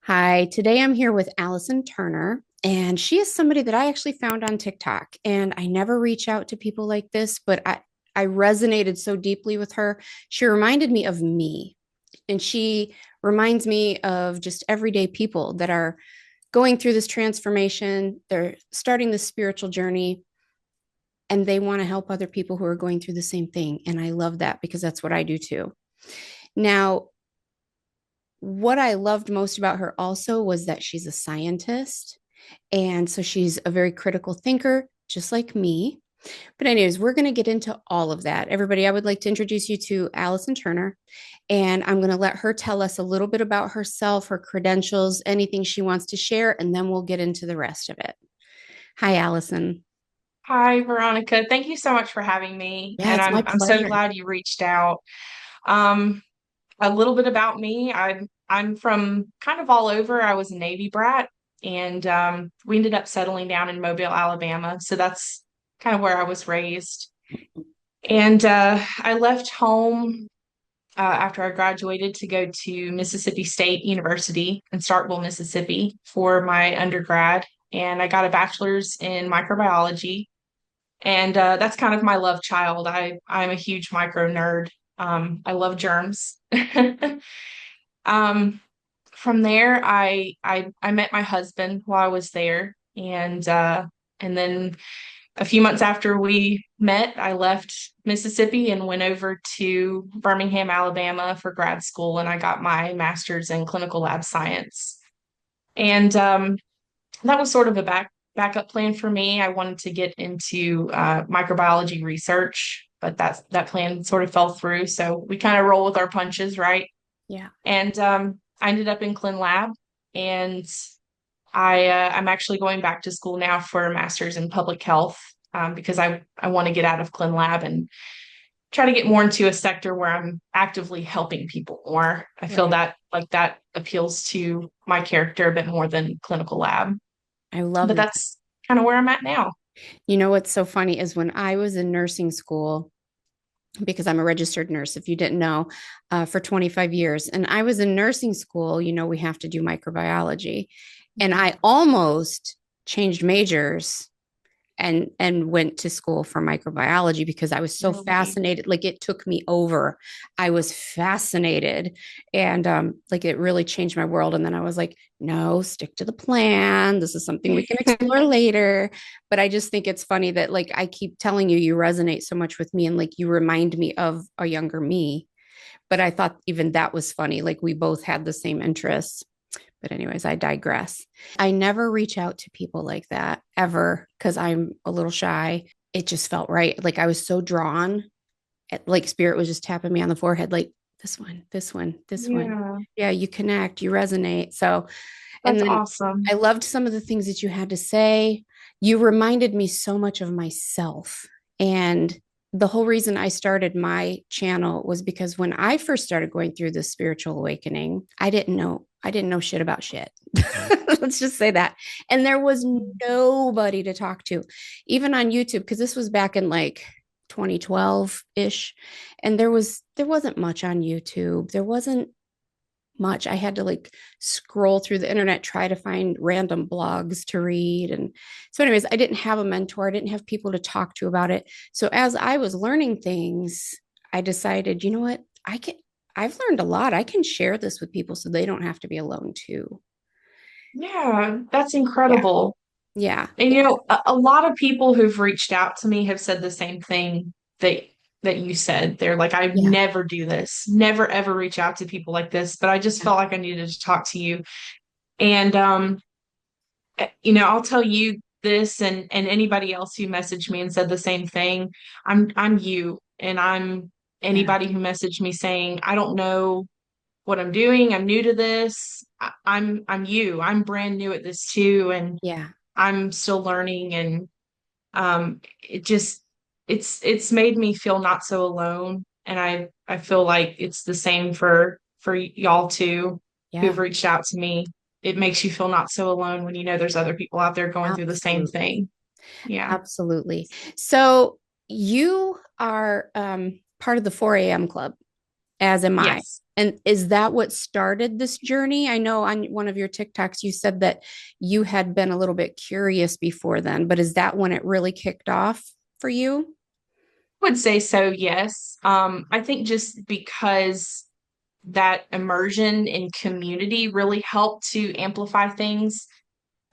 Hi, today I'm here with Alison Turner, and she is somebody that I actually found on TikTok. And I never reach out to people like this, but I resonated so deeply with her. She reminded me of me, and she reminds me of just everyday people that are going through this transformation. They're starting this spiritual journey, and they want to help other people who are going through the same thing. And I love that because that's what I do too. Now, what I loved most about her also was that she's a scientist. And so she's a very critical thinker, just like me. But, anyways, we're going to get into all of that. Everybody, I would like to introduce you to Alison Turner. And I'm going to let her tell us a little bit about herself, her credentials, anything she wants to share, and then we'll get into the rest of it. Hi, Alison. Hi, Veronica. Thank you so much for having me. Yeah, And it's my I'm so pleasure. glad you reached out. Um, a little bit about me. I'm from kind of all over. I was a Navy brat, and we ended up settling down in Mobile, Alabama. So that's kind of where I was raised. And I left home after I graduated to go to Mississippi State University in Starkville, Mississippi for my undergrad. And I got a bachelor's in microbiology. And that's kind of my love child. I'm a huge micro nerd. I love germs. Um, from there, I met my husband while I was there, and then a few months after we met, I left Mississippi and went over to Birmingham, Alabama for grad school, and I got my master's in clinical lab science. And that was sort of a backup plan for me. I wanted to get into microbiology research, but that plan sort of fell through. So we kind of roll with our punches, right? Yeah. And I ended up in Clin Lab, and I'm actually going back to school now for a master's in public health because I want to get out of Clin Lab and try to get more into a sector where I'm actively helping people more. I feel Right. that like that appeals to my character a bit more than clinical lab. I love But that. that's kind of where I'm at now. You know what's so funny is when I was in nursing school, because I'm a registered nurse, if you didn't know, for 25 years. And I was in nursing school, we have to do microbiology. And I almost changed majors and went to school for microbiology because I was so Really? fascinated. Like it took me over. I was fascinated, and like it really changed my world. And then I was like, no, stick to the plan. This is something we can explore later. But I just think it's funny that like I keep telling you, you resonate so much with me, and like you remind me of a younger me. But I thought even that was funny. Like we both had the same interests. But, anyways, I digress. I never reach out to people like that ever because I'm a little shy. It just felt right. Like I was so drawn, like spirit was just tapping me on the forehead, like this one, this one, this one. Yeah, Yeah, you connect, you resonate. So, and that's then awesome. I loved some of the things that you had to say. You reminded me so much of myself. And the whole reason I started my channel was because when I first started going through this spiritual awakening, I didn't know shit about shit. Let's just say that. And there was nobody to talk to, even on YouTube, because this was back in like 2012-ish. And there wasn't much on YouTube. There wasn't much. I had to like scroll through the internet, try to find random blogs to read. And so, anyways, I didn't have a mentor. I didn't have people to talk to about it. So as I was learning things, I decided, you know what? I've learned a lot. I can share this with people so they don't have to be alone too. Yeah, that's Yeah. incredible. Yeah. And a lot of people who've reached out to me have said the same thing that that you said. They're like, I Yeah. never do this, never ever reach out to people like this, but I just Yeah. felt like I needed to talk to you. And I'll tell you this and anybody else who messaged me and said the same thing. I'm you and I'm Yeah. anybody who messaged me saying, I don't know what I'm doing. I'm new to this. I'm you. I'm brand new at this too, and Yeah. I'm still learning. And it just it's made me feel not so alone. And I feel like it's the same for y'all too, Yeah. who've reached out to me. It makes you feel not so alone when you know there's other people out there going through the same Absolutely. thing. Yeah. Absolutely. So you are part of the 4 a.m. club. as am I. Yes. And is that what started this journey? I know on one of your TikToks, you said that you had been a little bit curious before then, but is that when it really kicked off for you? Would say so, yes. I think just because that immersion in community really helped to amplify things.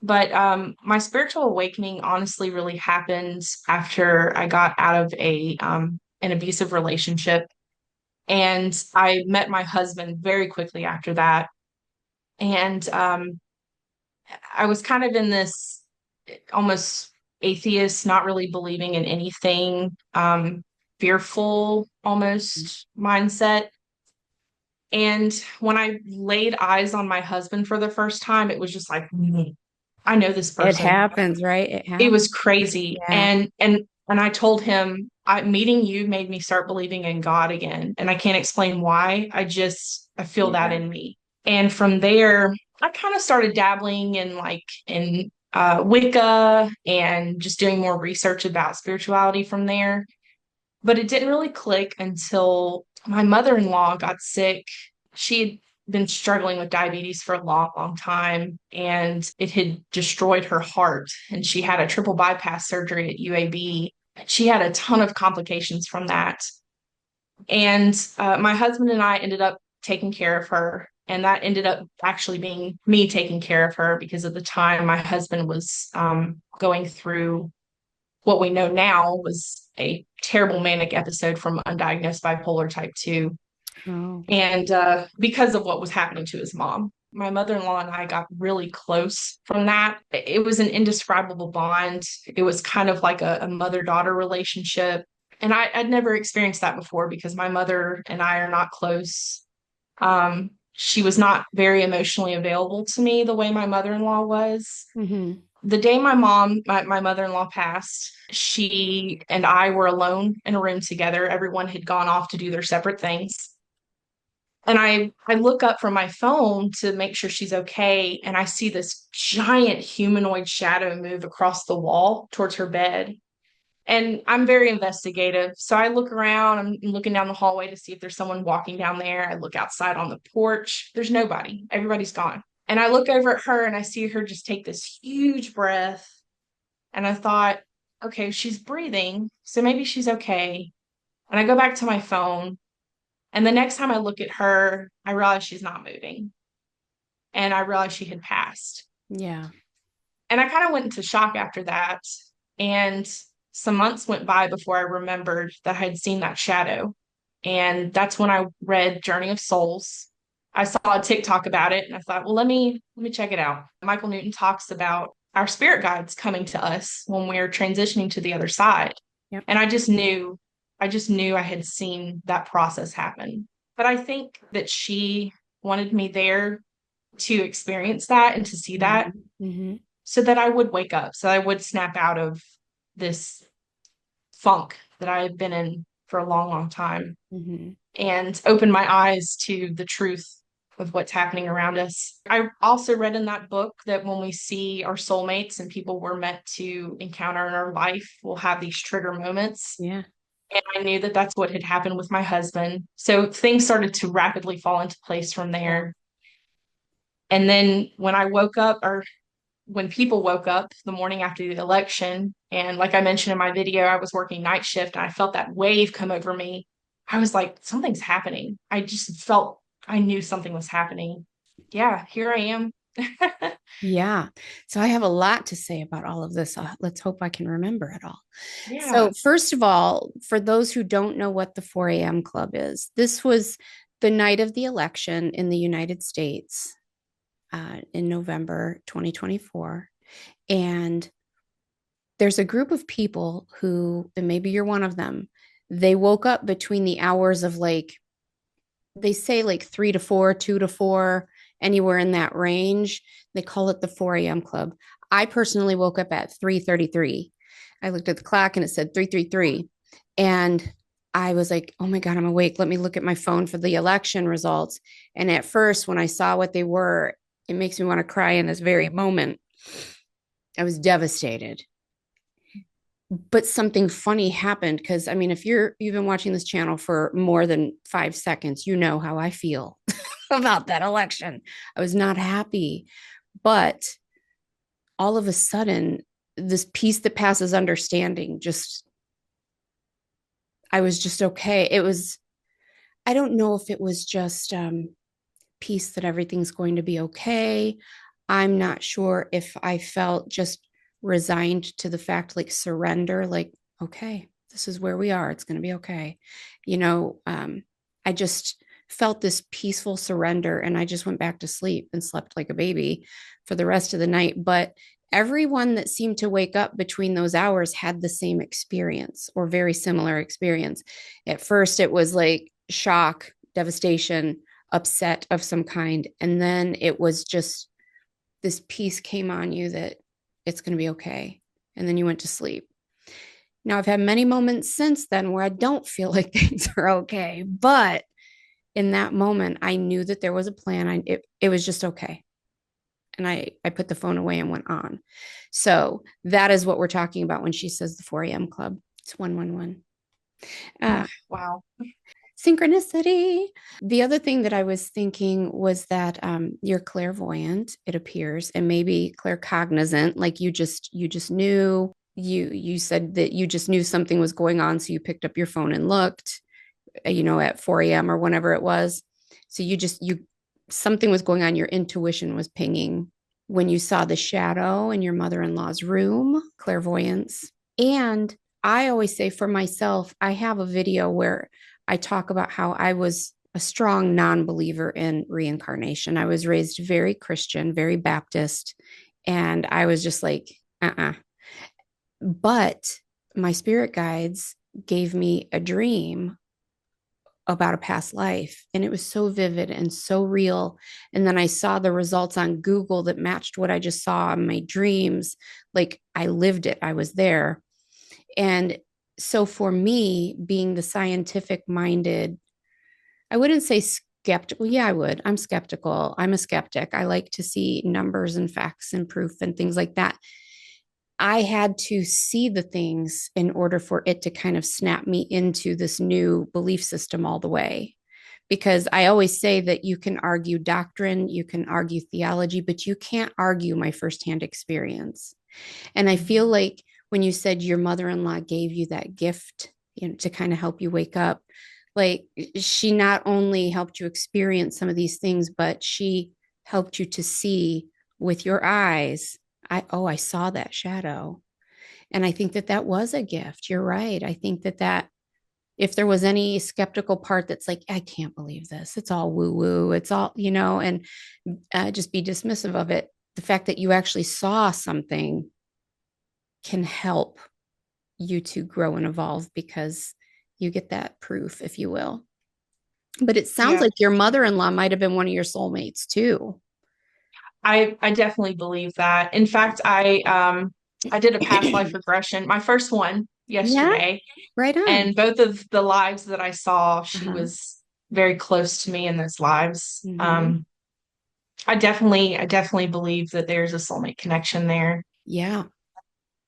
But my spiritual awakening honestly really happened after I got out of a an abusive relationship. And I met my husband very quickly after that. And I was kind of in this almost atheist, not really believing in anything, fearful almost mindset. And when I laid eyes on my husband for the first time, it was just like, I know this It person. happens, right? It It happens. was crazy. Yeah. And I told him, meeting you made me start believing in God again. And I can't explain why. I feel that Yeah. in me. And from there, I kind of started dabbling in Wicca and just doing more research about spirituality from there. But it didn't really click until my mother-in-law got sick. She had been struggling with diabetes for a long, long time, and it had destroyed her heart. And she had a triple bypass surgery at UAB. She had a ton of complications from that. And my husband and I ended up taking care of her. And that ended up actually being me taking care of her because at the time my husband was going through what we know now was a terrible manic episode from undiagnosed bipolar type 2. Oh, And because of what was happening to his mom, my mother in law and I got really close from that. It was an indescribable bond. It was kind of like a mother daughter relationship. And I'd never experienced that before because my mother and I are not close. She was not very emotionally available to me the way my mother in law was. hmm. The day my mother-in-law passed, she and I were alone in a room together. Everyone had gone off to do their separate things. And I look up from my phone to make sure she's okay. And I see this giant humanoid shadow move across the wall towards her bed. And I'm very investigative. So I look around, I'm looking down the hallway to see if there's someone walking down there. I look outside on the porch. There's nobody. Everybody's gone. And I look over at her and I see her just take this huge breath. And I thought, okay, she's breathing. So maybe she's okay. And I go back to my phone. And the next time I look at her, I realize she's not moving. And I realized she had passed. Yeah. And I kind of went into shock after that. And some months went by before I remembered that I had seen that shadow. And that's when I read Journey of Souls. I saw a TikTok about it and I thought, well, let me check it out. Michael Newton talks about our spirit guides coming to us when we're transitioning to the other side. Yep. And I just knew I had seen that process happen. But I think that she wanted me there to experience that and to see that Hmm. Hmm. so that I would wake up, so I would snap out of this funk that I had been in for a long, long time Hmm. and open my eyes to the truth of what's happening around us. I also read in that book that when we see our soulmates and people we're meant to encounter in our life, we'll have these trigger moments. Yeah. And I knew that that's what had happened with my husband. So things started to rapidly fall into place from Yeah. there. And then when I woke up, or when people woke up the morning after the election, and like I mentioned in my video, I was working night shift and I felt that wave come over me. I was like, something's happening. I just felt, I knew something was happening. Yeah, here I am. Yeah. So I have a lot to say about all of this. Let's hope I can remember it all. So, Yeah. first of all, for those who don't know what the 4 a.m. Club is, this was the night of the election in the United States in November 2024. And there's a group of people who, and maybe you're one of them, they woke up between the hours of like, they say like 3 to 4, 2 to 4, anywhere in that range. They call it the 4 a.m. club. I personally woke up at 3:33. I looked at the clock and it said 3:33. And I was like, oh my God, I'm awake. Let me look at my phone for the election results. And at first, when I saw what they were, it makes me want to cry in this very moment. I was devastated. but something funny happened because I mean, if you've been watching this channel for more than 5 seconds, you know how I feel about that election. I was not happy, but all of a sudden, this peace that passes understanding just, I was just okay. It was, I don't know if it was just peace that everything's going to be okay. I'm not sure if I felt just resigned to the fact, like surrender, like, okay, this is where we are. It's going to be okay. I just felt this peaceful surrender and I just went back to sleep and slept like a baby for the rest of the night. But everyone that seemed to wake up between those hours had the same experience or very similar experience. At first, it was like shock, devastation, upset of some kind. And then it was just this peace came on you that it's going to be okay. And then you went to sleep. Now, I've had many moments since then where I don't feel like things are okay. But in that moment, I knew that there was a plan. It was just okay. And I put the phone away and went on. So that is what we're talking about when she says the 4 a.m. club. It's 111. Wow. Synchronicity. The other thing that I was thinking was that you're clairvoyant, it appears, and maybe claircognizant, like you just knew. You said that you just knew something was going on, so you picked up your phone and looked, at 4 a.m. or whenever it was. So you something was going on. Your intuition was pinging when you saw the shadow in your mother-in-law's room, clairvoyance. And I always say for myself, I have a video where I talk about how I was a strong non-believer in reincarnation. I was raised very Christian, very Baptist, and I was just like, But my spirit guides gave me a dream about a past life, and it was so vivid and so real. And then I saw the results on Google that matched what I just saw in my dreams. Like I lived it, I was there. And so for me, being the scientific minded, I wouldn't say skeptical. Yeah, I would. I'm skeptical. I'm a skeptic. I like to see numbers and facts and proof and things like that. I had to see the things in order for it to kind of snap me into this new belief system all the way. Because I always say that you can argue doctrine, you can argue theology, but you can't argue my firsthand experience. And I feel like when you said your mother-in-law gave you that gift, to kind of help you wake up, like she not only helped you experience some of these things, but she helped you to see with your eyes. I saw that shadow. And I think that that was a gift. You're right. I think that if there was any skeptical part that's like, I can't believe this, it's all woo woo, it's all, and just be dismissive of it. The fact that you actually saw something can help you to grow and evolve because you get that proof, if you will. But it sounds Yeah. like your mother-in-law might have been one of your soulmates too. I definitely believe that. In fact, I did a past life regression, my first one Yeah, yesterday, right on. and both of the lives that I saw, she Uh-huh. was very close to me in those lives. Mm-hmm. I definitely believe that there's a soulmate connection there Yeah.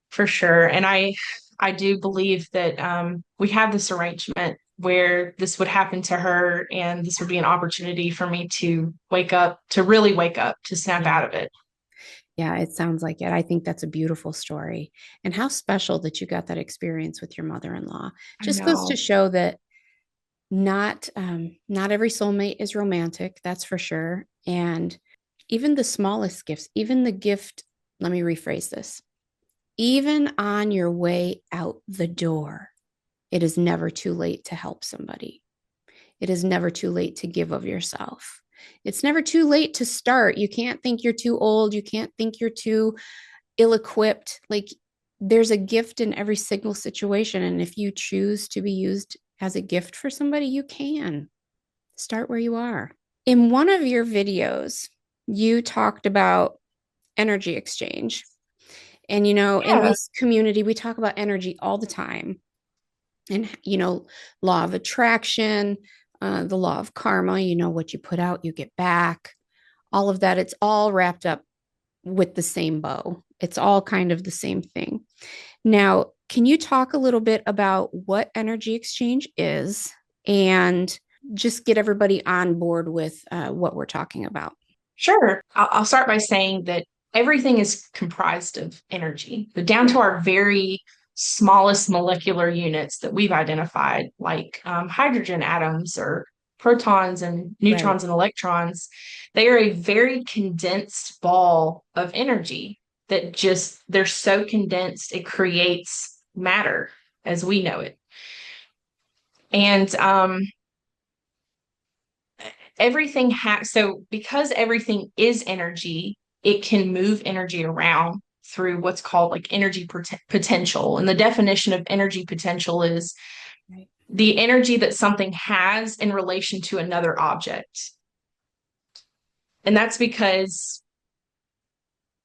for sure. And I do believe that we have this arrangement where this would happen to her and this would be an opportunity for me to wake up, to really wake up, to snap Yeah. out of it. Yeah, it sounds like it. I think that's a beautiful story. And how special that you got that experience with your mother-in-law. I Just goes to know. show that not every soulmate is romantic, that's for sure. And even the smallest gifts, even the gift, let me rephrase this. Even on your way out the door, it is never too late to help somebody. It is never too late to give of yourself. It's never too late to start. You can't think you're too old. You can't think you're too ill equipped. Like there's a gift in every single situation. And if you choose to be used as a gift for somebody, you can start where you are. In one of your videos, you talked about energy exchange. And, in Yeah. this community, we talk about energy all the time. And, law of attraction, the law of karma, what you put out, you get back, all of that. It's all wrapped up with the same bow. It's all kind of the same thing. Now, Can you talk a little bit about what energy exchange is and just get everybody on board with what we're talking about? Sure. I'll start by saying that everything is comprised of energy, but down to our very smallest molecular units that we've identified, like hydrogen atoms or protons and Right. neutrons and electrons. They are a very condensed ball of energy that just, they're so condensed, it creates matter as we know it. And everything has, so because everything is energy, it can move energy around through what's called like energy potential. And the definition of energy potential is Right. the energy that something has in relation to another object. And that's because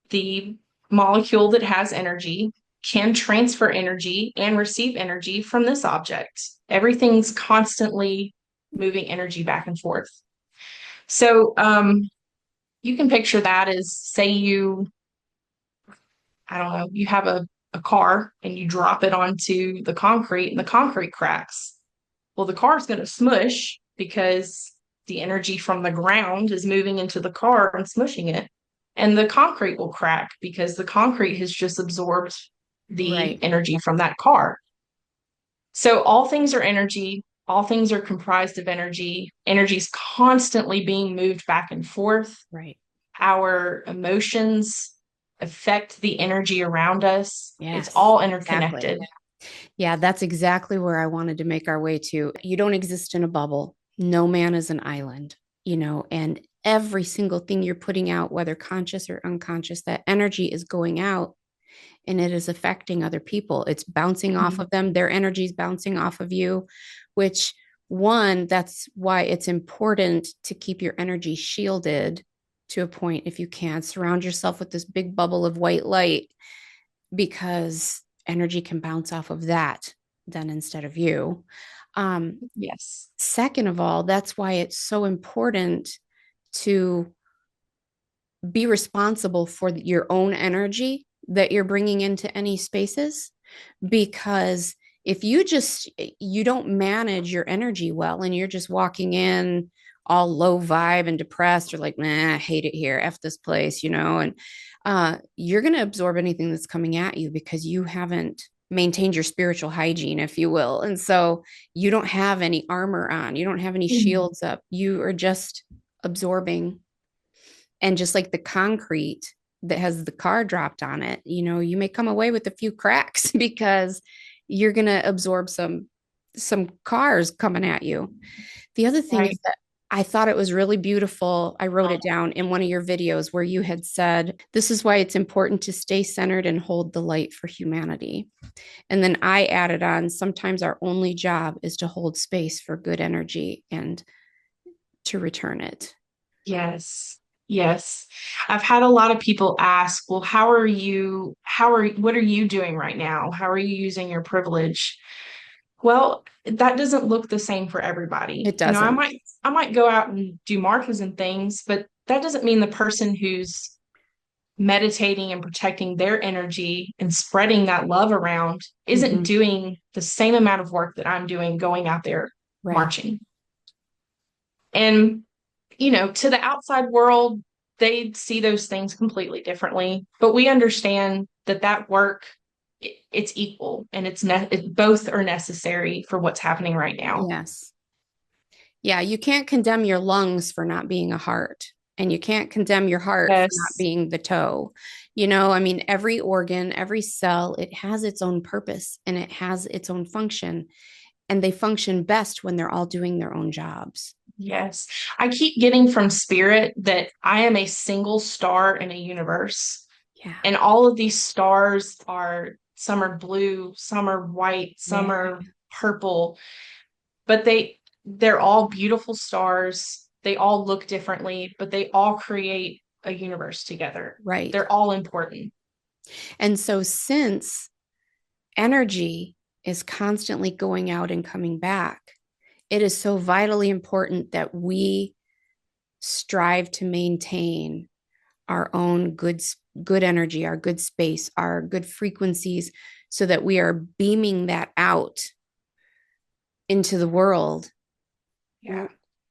the molecule that has energy can transfer energy and receive energy from this object. Everything's constantly moving energy back and forth. So you can picture that as, say you, I don't know, you have a car and you drop it onto the concrete and the concrete cracks. Well, the car's going to smush because the energy from the ground is moving into the car and smushing it. And the concrete will crack because the concrete has just absorbed the Right. energy from that car. So all things are energy. All things are comprised of energy. Energy is constantly being moved back and forth. Right. Our emotions affect the energy around us. It's Yes, all exactly. interconnected. Yeah, that's exactly where I wanted to make our way to. You don't exist in a bubble. No man is an island, and every single thing you're putting out, whether conscious or unconscious, that energy is going out and it is affecting other people. It's bouncing off Mhm. of them. Their energy is bouncing off of you, which one, that's why it's important to keep your energy shielded to a point if you can. Surround yourself with this big bubble of white light because energy can bounce off of that then instead of you. Um, Yes. Second of all, that's why it's so important to be responsible for your own energy that you're bringing into any spaces, because if you don't manage your energy well and you're just walking in all low vibe and depressed or like, nah, I hate it here, f this place, and you're going to absorb anything that's coming at you because you haven't maintained your spiritual hygiene, if you will. And so you don't have any armor on, you don't have any Mhm. shields up, you are just absorbing. And just like the concrete that has the car dropped on it, you may come away with a few cracks because you're going to absorb some cars coming at you. The other thing Right. is that I thought it was really beautiful. I wrote it down in one of your videos where you had said, this is why it's important to stay centered and hold the light for humanity. And then I added on, sometimes our only job is to hold space for good energy and to return it. Yes. Yes. I've had a lot of people ask, well, what are you doing right now? How are you using your privilege? Well, that doesn't look the same for everybody. It You know, I doesn't. might I might go out and do marches and things, but that doesn't mean the person who's meditating and protecting their energy and spreading that love around isn't Mm-hmm. doing the same amount of work that I'm doing going out there Right. marching. And, to the outside world, they see those things completely differently. But we understand that that work, it's equal and both are necessary for what's happening right now. Yes. Yeah, you can't condemn your lungs for not being a heart, and you can't condemn your heart for not Yes. being the toe. I mean, every organ, every cell, it has its own purpose and it has its own function, and they function best when they're all doing their own jobs. Yes. I keep getting from spirit that I am a single star in a universe. Yeah. And all of these stars are, some are blue, some are white, some Yeah. are purple, but they're all beautiful stars. They all look differently, but they all create a universe together. Right. They're all important. And so, since energy is constantly going out and coming back, it is so vitally important that we strive to maintain our own good energy, our good space, our good frequencies, so that we are beaming that out into the world. Yeah,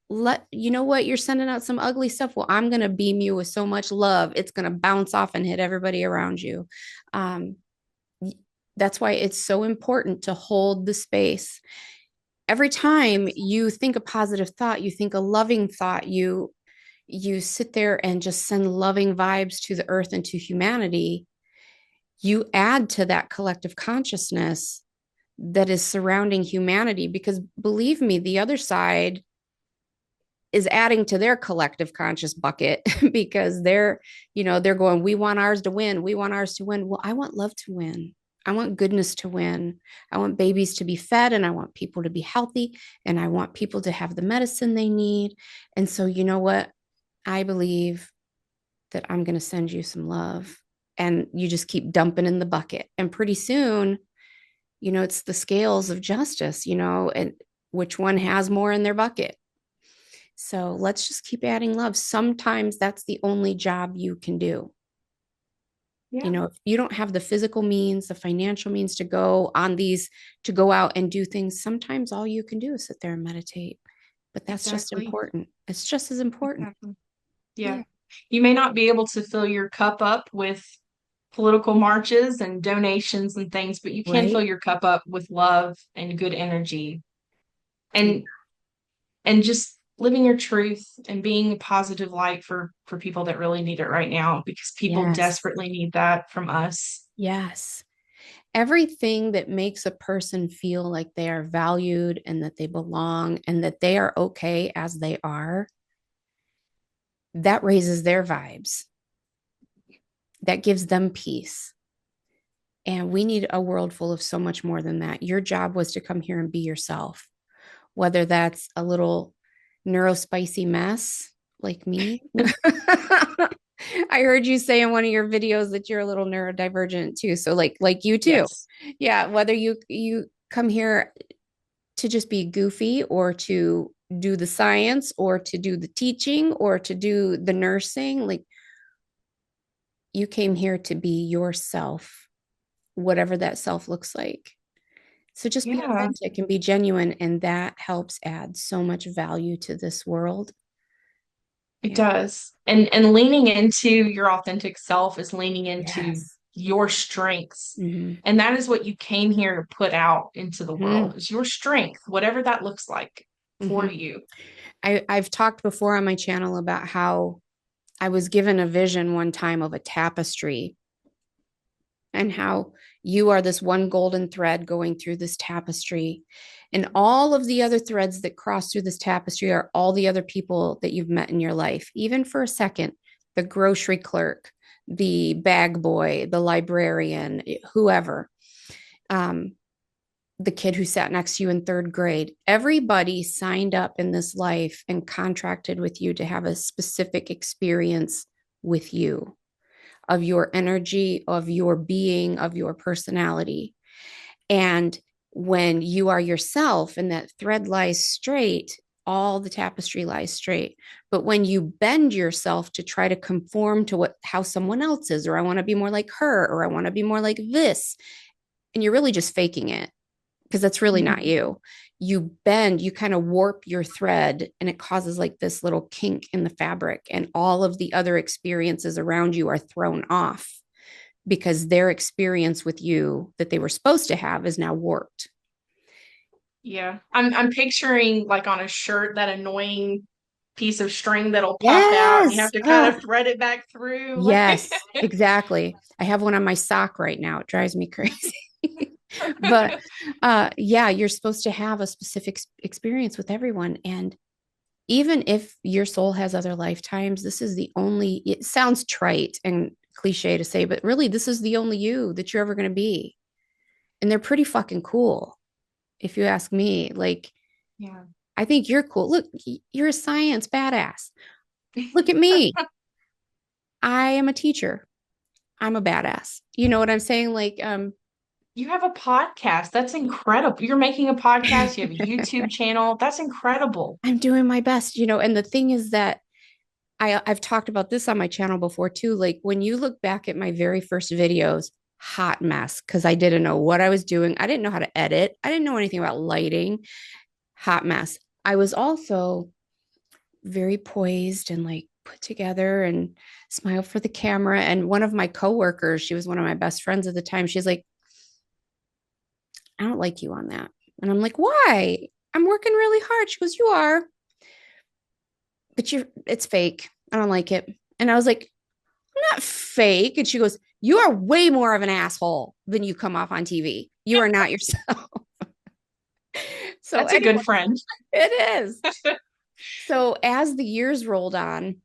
Let you know what, you're sending out some ugly stuff. Well, I'm going to beam you with so much love, it's going to bounce off and hit everybody around you. um, that's why it's so important to hold the space. Every time you think a positive thought, you think a loving thought, you sit there and just send loving vibes to the earth and to humanity, you add to that collective consciousness that is surrounding humanity. Because believe me, the other side is adding to their collective conscious bucket because they're going, we want ours to win. We want ours to win. Well, I want love to win. I want goodness to win. I want babies to be fed, and I want people to be healthy, and I want people to have the medicine they need. And so, you know what? I believe that I'm going to send you some love, and you just keep dumping in the bucket. And pretty soon, it's the scales of justice, and which one has more in their bucket. So let's just keep adding love. Sometimes that's the only job you can do. yeah, If you don't have the physical means, the financial means to go out and do things, sometimes all you can do is sit there and meditate. But that's just exactly. important. It's just as important. Exactly. Yeah. Yeah. You may not be able to fill your cup up with political marches and donations and things, but you can fill Right. your cup up with love and good energy Yeah. and just living your truth and being a positive light for people that really need it right now, because people Yes. desperately need that from us. Yes. Everything that makes a person feel like they are valued and that they belong and that they are okay as they are, that raises their vibes. That gives them peace. And we need a world full of so much more than that. Your job was to come here and be yourself, whether that's a little neurospicy mess like me. I heard you say in one of your videos that you're a little neurodivergent too. So like you too. Yes. Yeah, whether you come here to just be goofy or to do the science or to do the teaching or to do the nursing, like you came here to be yourself, whatever that self looks like. So just be Yeah, authentic and be genuine. And that helps add so much value to this world. it Yeah. does. And leaning into your authentic self is leaning into Yes. your strengths. Mm-hmm. And that is what you came here to put out into the Mm-hmm. world, is your strength, whatever that looks like for Mm-hmm. you. I've talked before on my channel about how I was given a vision one time of a tapestry and how you are this one golden thread going through this tapestry. And all of the other threads that cross through this tapestry are all the other people that you've met in your life, even for a second, the grocery clerk, the bag boy, the librarian, whoever, um, the kid who sat next to you in third grade. Everybody signed up in this life and contracted with you to have a specific experience with you, of your energy, of your being, of your personality. And when you are yourself and that thread lies straight, all the tapestry lies straight. But when you bend yourself to try to conform to how someone else is, or I want to be more like her, or I want to be more like this, and you're really just faking it because that's really not Mhm. you. You bend, you kind of warp your thread, and it causes like this little kink in the fabric, and all of the other experiences around you are thrown off because their experience with you that they were supposed to have is now warped. Yeah. I'm picturing like on a shirt that annoying piece of string that'll pop out and you have Yes. to kind Oh, of thread it back through. Like yes, exactly. I have one on my sock right now. It drives me crazy. But yeah, you're supposed to have a specific experience with everyone. And even if your soul has other lifetimes, this is the only, it sounds trite and cliche to say, but really, this is the only you that you're ever going to be. And they're pretty fucking cool, if you ask me. Like, yeah. I think you're cool. Look, you're a science badass. Look at me. I am a teacher. I'm a badass. You know what I'm saying? Like, You have a podcast. That's incredible. You're making a podcast, you have a YouTube channel. That's incredible. I'm doing my best, and the thing is that I've talked about this on my channel before too. Like when you look back at my very first videos, hot mess because I didn't know what I was doing. I didn't know how to edit. I didn't know anything about lighting. Hot mess. I was also very poised and like put together and smiled for the camera. And one of my coworkers, she was one of my best friends at the time. She's like, I don't like you on that. And I'm like, why? I'm working really hard. She goes, you are, but it's fake. I don't like it. And I was like, I'm not fake. And she goes, you are way more of an asshole than you come off on TV. You are not yourself. So That's a anyway, good friend. it is. So as the years rolled on,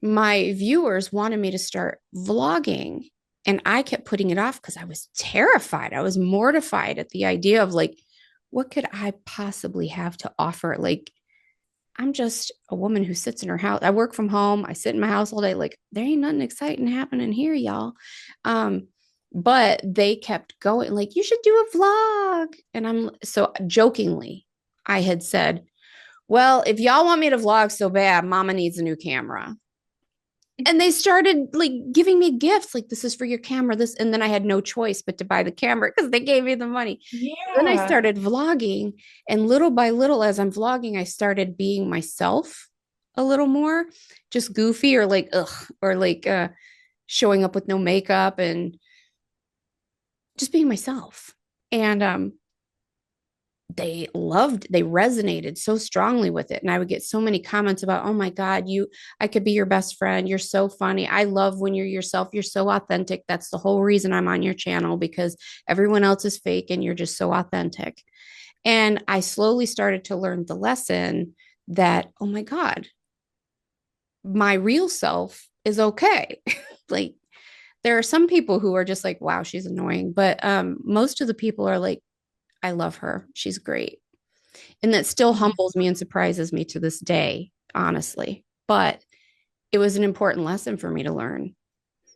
my viewers wanted me to start vlogging. And I kept putting it off because I was terrified. I was mortified at the idea of like, what could I possibly have to offer? Like, I'm just a woman who sits in her house. I work from home. I sit in my house all day. Like, there ain't nothing exciting happening here, y'all. Um, but they kept going, like, you should do a vlog. And I'm so jokingly, I had said, well, if y'all want me to vlog so bad, mama needs a new camera. And they started like giving me gifts, like, this is for your camera. This, and then I had no choice but to buy the camera because they gave me the money. Then I Yeah. started vlogging, and little by little, as I'm vlogging, I started being myself a little more, just goofy or like, ugh, or like showing up with no makeup and just being myself. And they resonated so strongly with it. And I would get so many comments about, oh my God, I could be your best friend. You're so funny. I love when you're yourself. You're so authentic. That's the whole reason I'm on your channel, because everyone else is fake and you're just so authentic. And I slowly started to learn the lesson that, oh my God, my real self is okay. Like, there are some people who are just like, wow, she's annoying. But most of the people are like, I love her. She's great. And that still humbles me and surprises me to this day, honestly. But it was an important lesson for me to learn.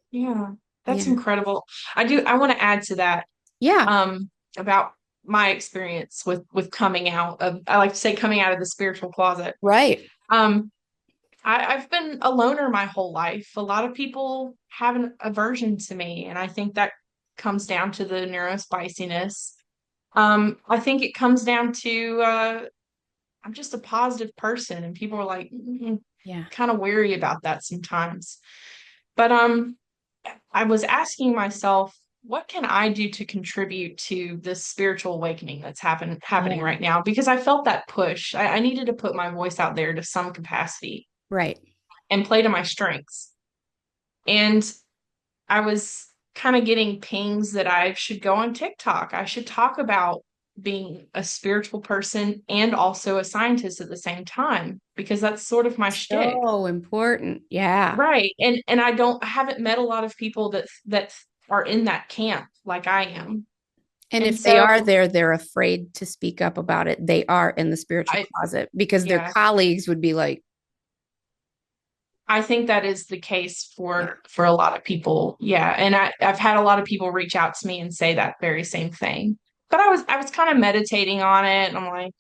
Yeah. That's Yeah. incredible. I want to add to that, Yeah. about my experience with coming out of, I like to say, coming out of the spiritual closet. Right. Um, I've been a loner my whole life. A lot of people have an aversion to me, and I think that comes down to the neurospiciness. I think it comes down to I'm just a positive person, and people are like Yeah. kind of wary about that sometimes. But I was asking myself, what can I do to contribute to this spiritual awakening that's happening Yeah. right now? Because I felt that push. I needed to put my voice out there to some capacity Right. and play to my strengths. And I was kind of getting pings that I should go on TikTok. I should talk about being a spiritual person and also a scientist at the same time, because that's sort of my shtick. So important. Yeah. Right. And I haven't met a lot of people that are in that camp like I am. And And if they so are there, they're afraid to speak up about it. They are in the spiritual I closet because their yeah, colleagues would be like, I think that is the case yeah, for a lot of people. Yeah. And I've had a lot of people reach out to me and say that very same thing. But I was kind of meditating on it, and I'm like,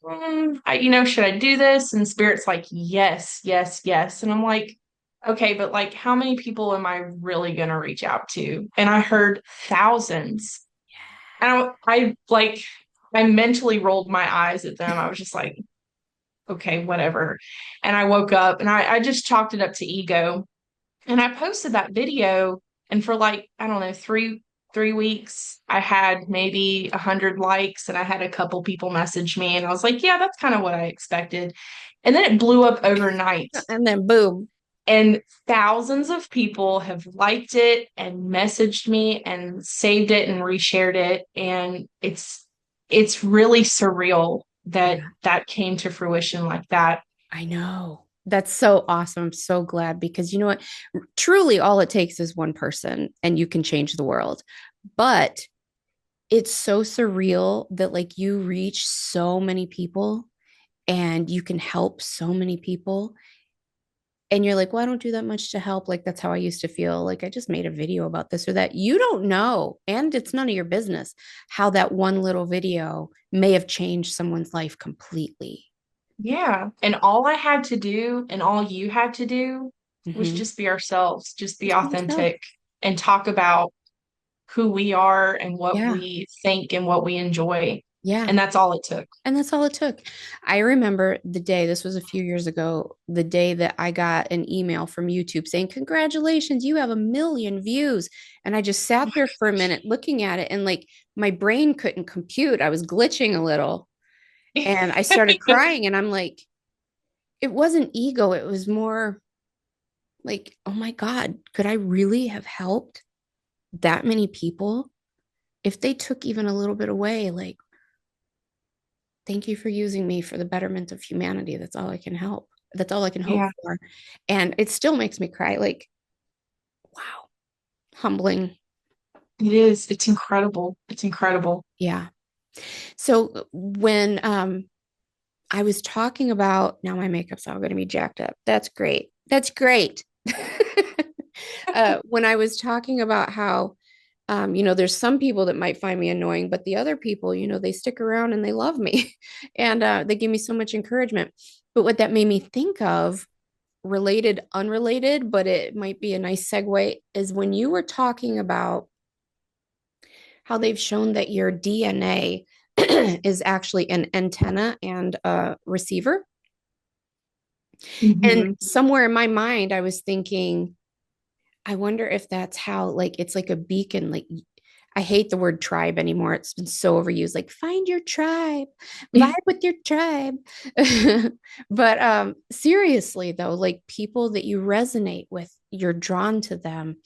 should I do this? And Spirit's like, yes, yes, yes. And I'm like, okay, but like, how many people am I really gonna reach out to? And I heard thousands. And I mentally rolled my eyes at them. I was just like, okay, whatever. And I woke up and I just chalked it up to ego. And I posted that video, and for like, I don't know, three weeks, I had maybe 100 likes, and I had a couple people message me, and I was like, yeah, that's kind of what I expected. And then it blew up overnight. and then boom. And thousands of people have liked it and messaged me and saved it and reshared it. And it's really surreal that Yeah. that came to fruition like that. I know. That's so awesome. I'm so glad because you know what? Truly, all it takes is one person and you can change the world. But it's so surreal that like you reach so many people and you can help so many people. And you're like, well, I don't do that much to help. Like, that's how I used to feel. Like, I just made a video about this or that. You don't know. And it's none of your business how that one little video may have changed someone's life completely. Yeah. And all I had to do and all you had to do was Mm-hmm. just be ourselves, just be Just be yourself. authentic and talk about who we are and what Yeah. we think and what we enjoy. Yeah. And that's all it took. And that's all it took. I remember the day, this was a few years ago, the day that I got an email from YouTube saying, "Congratulations, you have 1 million views." And I just Oh sat my there for a gosh. minute looking at it and like my brain couldn't compute. I was glitching a little and I started crying. And I'm like, it wasn't ego. It was more like, oh my God, could I really have helped that many people if they took even a little bit away? Like, thank you for using me for the betterment of humanity. That's all I can help. That's all I can hope Yeah, for. And it still makes me cry. Like, wow, humbling. it is. It's incredible. It's incredible. Yeah. So when I was talking about, now my makeup's all going to be jacked up. That's great. That's great. When I was talking about how there's some people that might find me annoying, but the other people, they stick around and they love me and they give me so much encouragement. But what that made me think of, related, unrelated, but it might be a nice segue, is when you were talking about how they've shown that your DNA is actually an antenna and a receiver. And Hmm. somewhere in my mind, I was thinking, I wonder if that's how, like, it's like a beacon. Like, I hate the word tribe anymore. It's been so overused. Like, find your tribe, vibe with your tribe. But seriously, though, like people that you resonate with, you're drawn to them.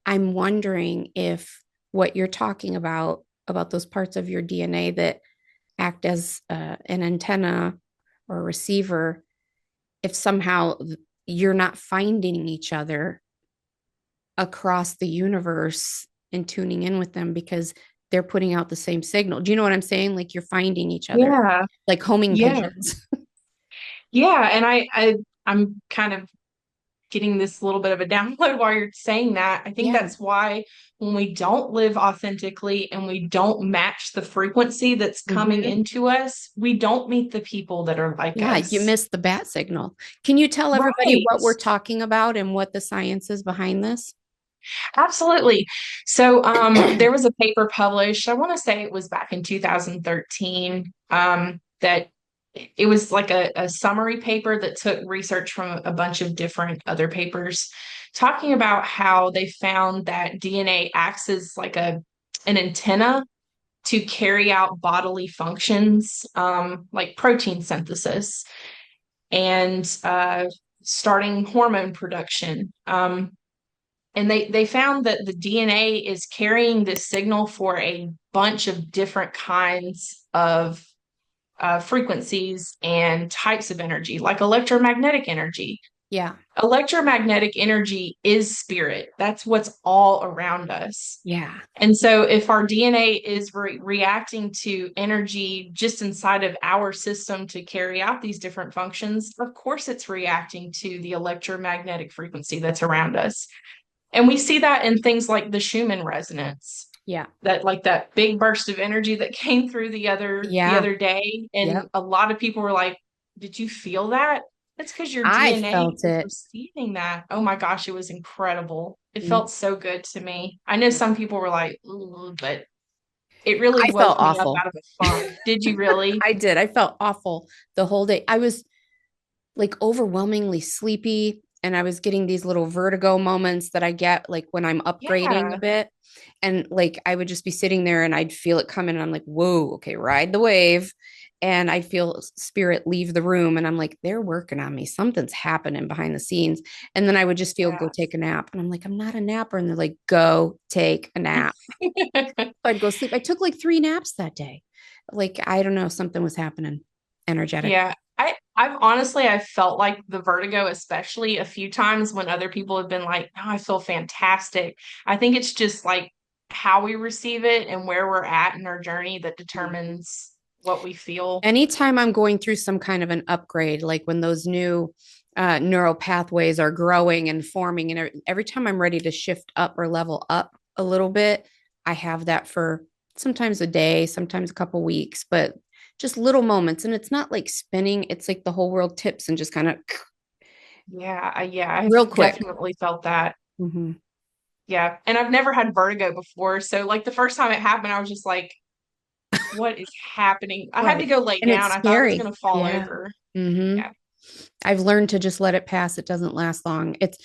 I'm wondering if what you're talking about those parts of your DNA that act as an antenna or a receiver, if somehow you're not finding each other across the universe and tuning in with them because they're putting out the same signal. Do you know what I'm saying? Like you're finding each other, Yeah, like homing yeah, pigeons. yeah. And I'm kind of getting this little bit of a download while you're saying that. I think Yeah. that's why when we don't live authentically and we don't match the frequency that's coming Mhm. into us, we don't meet the people that are like Yeah, you us. missed the bat signal. Can you tell everybody Right. what we're talking about and what the science is behind this? Absolutely. So there was a paper published, I want to say it was back in 2013, that it was like a summary paper that took research from a bunch of different other papers talking about how they found that DNA acts as like an antenna to carry out bodily functions, like protein synthesis and starting hormone production. And they found that the DNA is carrying this signal for a bunch of different kinds of frequencies and types of energy, like electromagnetic energy. Yeah. Electromagnetic energy is spirit. That's what's all around us. Yeah. And so, if our DNA is reacting to energy just inside of our system to carry out these different functions, of course, it's reacting to the electromagnetic frequency that's around us. And we see that in things like the Schumann resonance, Yeah. that like that big burst of energy that came through the Yeah. other day. And Yep. a lot of people were like, "Did you feel that?" That's because your I DNA felt is it. receiving that. Oh my gosh, it was incredible. It Mm. felt so good to me. I know some people were like, "Ooh," but it really I felt woke me up awful. out of a funk. Did you really? I did. I felt awful the whole day. I was like overwhelmingly sleepy and I was getting these little vertigo moments that I get like when I'm upgrading a Yeah. bit. And like I would just be sitting there and I'd feel it coming and I'm like, whoa, okay, ride the wave. And I'd feel spirit leave the room and I'm like, they're working on me. Something's happening behind the scenes. And then I would just feel go take a nap. And I'm like, I'm not a napper. And they're like, go take a nap. Yeah. So I'd go sleep. I took like 3 naps that day. Like, I don't know, something was happening energetic. Yeah. I've honestly I felt like the vertigo, especially a few times when other people have been like, "No, I feel fantastic." I think it's just like how we receive it and where we're at in our journey that determines what we feel. Anytime I'm going through some kind of an upgrade, like when those new neural pathways are growing and forming, and every time I'm ready to shift up or level up a little bit, I have that for sometimes a day, sometimes a couple weeks, but just little moments. And it's not like spinning, it's like the whole world tips and just kind of Yeah, I've real quick. definitely felt that. Mhm. Yeah. And I've never had vertigo before. So like the first time it happened, I was just like, what is happening? I had to Right. go lay And it's down. I thought I was scary. going to fall Yeah. over. Hmm. Yeah, I've learned to just let it pass. It doesn't last long. it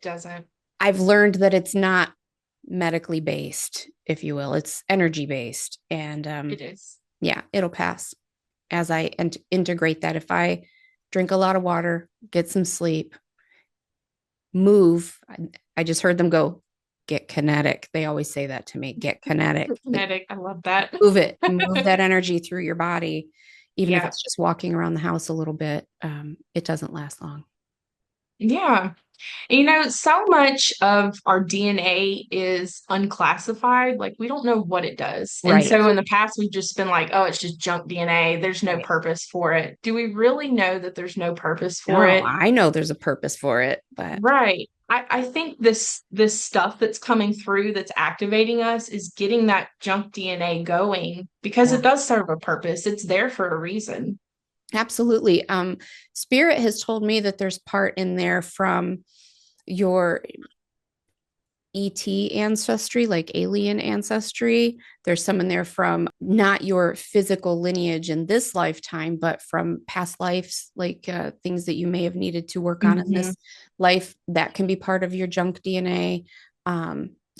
doesn't. I've learned that it's not medically based, if you will. It's energy based. And It is. yeah, it'll pass as I integrate that. If I drink a lot of water, get some sleep, move, I just heard them go, get kinetic. They always say that to me, get kinetic. Like Kinetic. I love that. move that energy through your body. Even if Yeah. it's just walking around the house a little bit, it doesn't last long. Yeah. So much of our DNA is unclassified. Like, we don't know what it does. And Right. so in the past, we've just been like, oh, it's just junk DNA. There's no Right. purpose for it. Do we really know that there's no purpose for No, it? I know there's a purpose for it, but Right. I think this stuff that's coming through that's activating us is getting that junk DNA going because yeah, it does serve a purpose. It's there for a reason. absolutely. Spirit has told me that there's part in there from your ET ancestry, like alien ancestry. There's some in there from not your physical lineage in this lifetime, but from past lives, like things that you may have needed to work on in Mhm. this life that can be part of your junk DNA.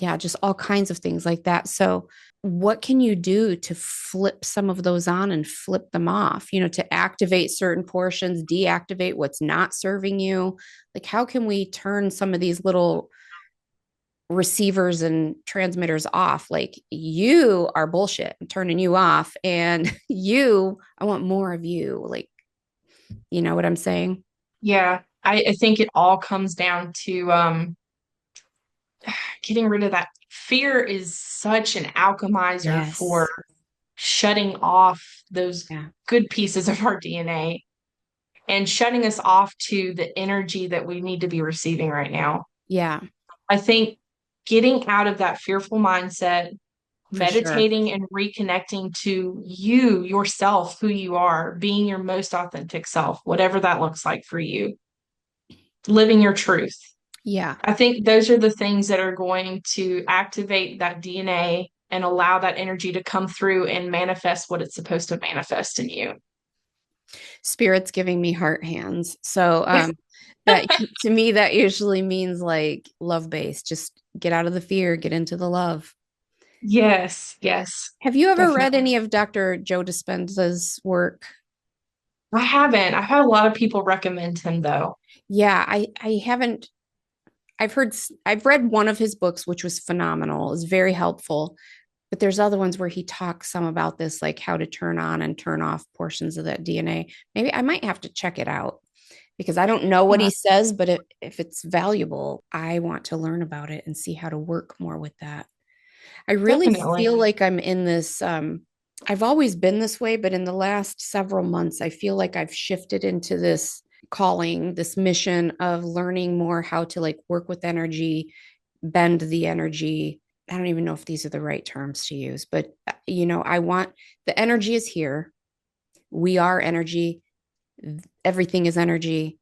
Yeah, just all kinds of things like that. So, what can you do to flip some of those on and flip them off? To activate certain portions, deactivate what's not serving you. Like, how can we turn some of these little receivers and transmitters off? Like, you are bullshit, I'm turning you off, and I want more of you. Like, you know what I'm saying? Yeah. I think it all comes down to getting rid of that. Fear is such an alchemizer for Yes. shutting off those Yeah. good pieces of our DNA and shutting us off to the energy that we need to be receiving right now. Yeah, I think getting out of that fearful mindset, for sure. meditating and reconnecting to you, yourself, who you are, being your most authentic self, whatever that looks like for you, living your truth. Yeah. I think those are the things that are going to activate that DNA and allow that energy to come through and manifest what it's supposed to manifest in you. Spirit's giving me heart hands. So that to me that usually means like love based. Just get out of the fear, get into the love. Yes, yes, Have you ever read definitely. any of Dr. Joe Dispenza's work? I haven't. I've had a lot of people recommend him though. Yeah, I haven't. I've read one of his books, which was phenomenal. It's very helpful. But there's other ones where he talks some about this, like how to turn on and turn off portions of that DNA. Maybe I might have to check it out because I don't know what Yeah, he says, but if it's valuable, I want to learn about it and see how to work more with that. I really definitely. feel like I'm in this. I've always been this way, but in the last several months, I feel like I've shifted into this calling, this mission of learning more how to like work with energy, bend the energy. I don't even know if these are the right terms to use, but I want the energy is here. We are energy. Everything is energy.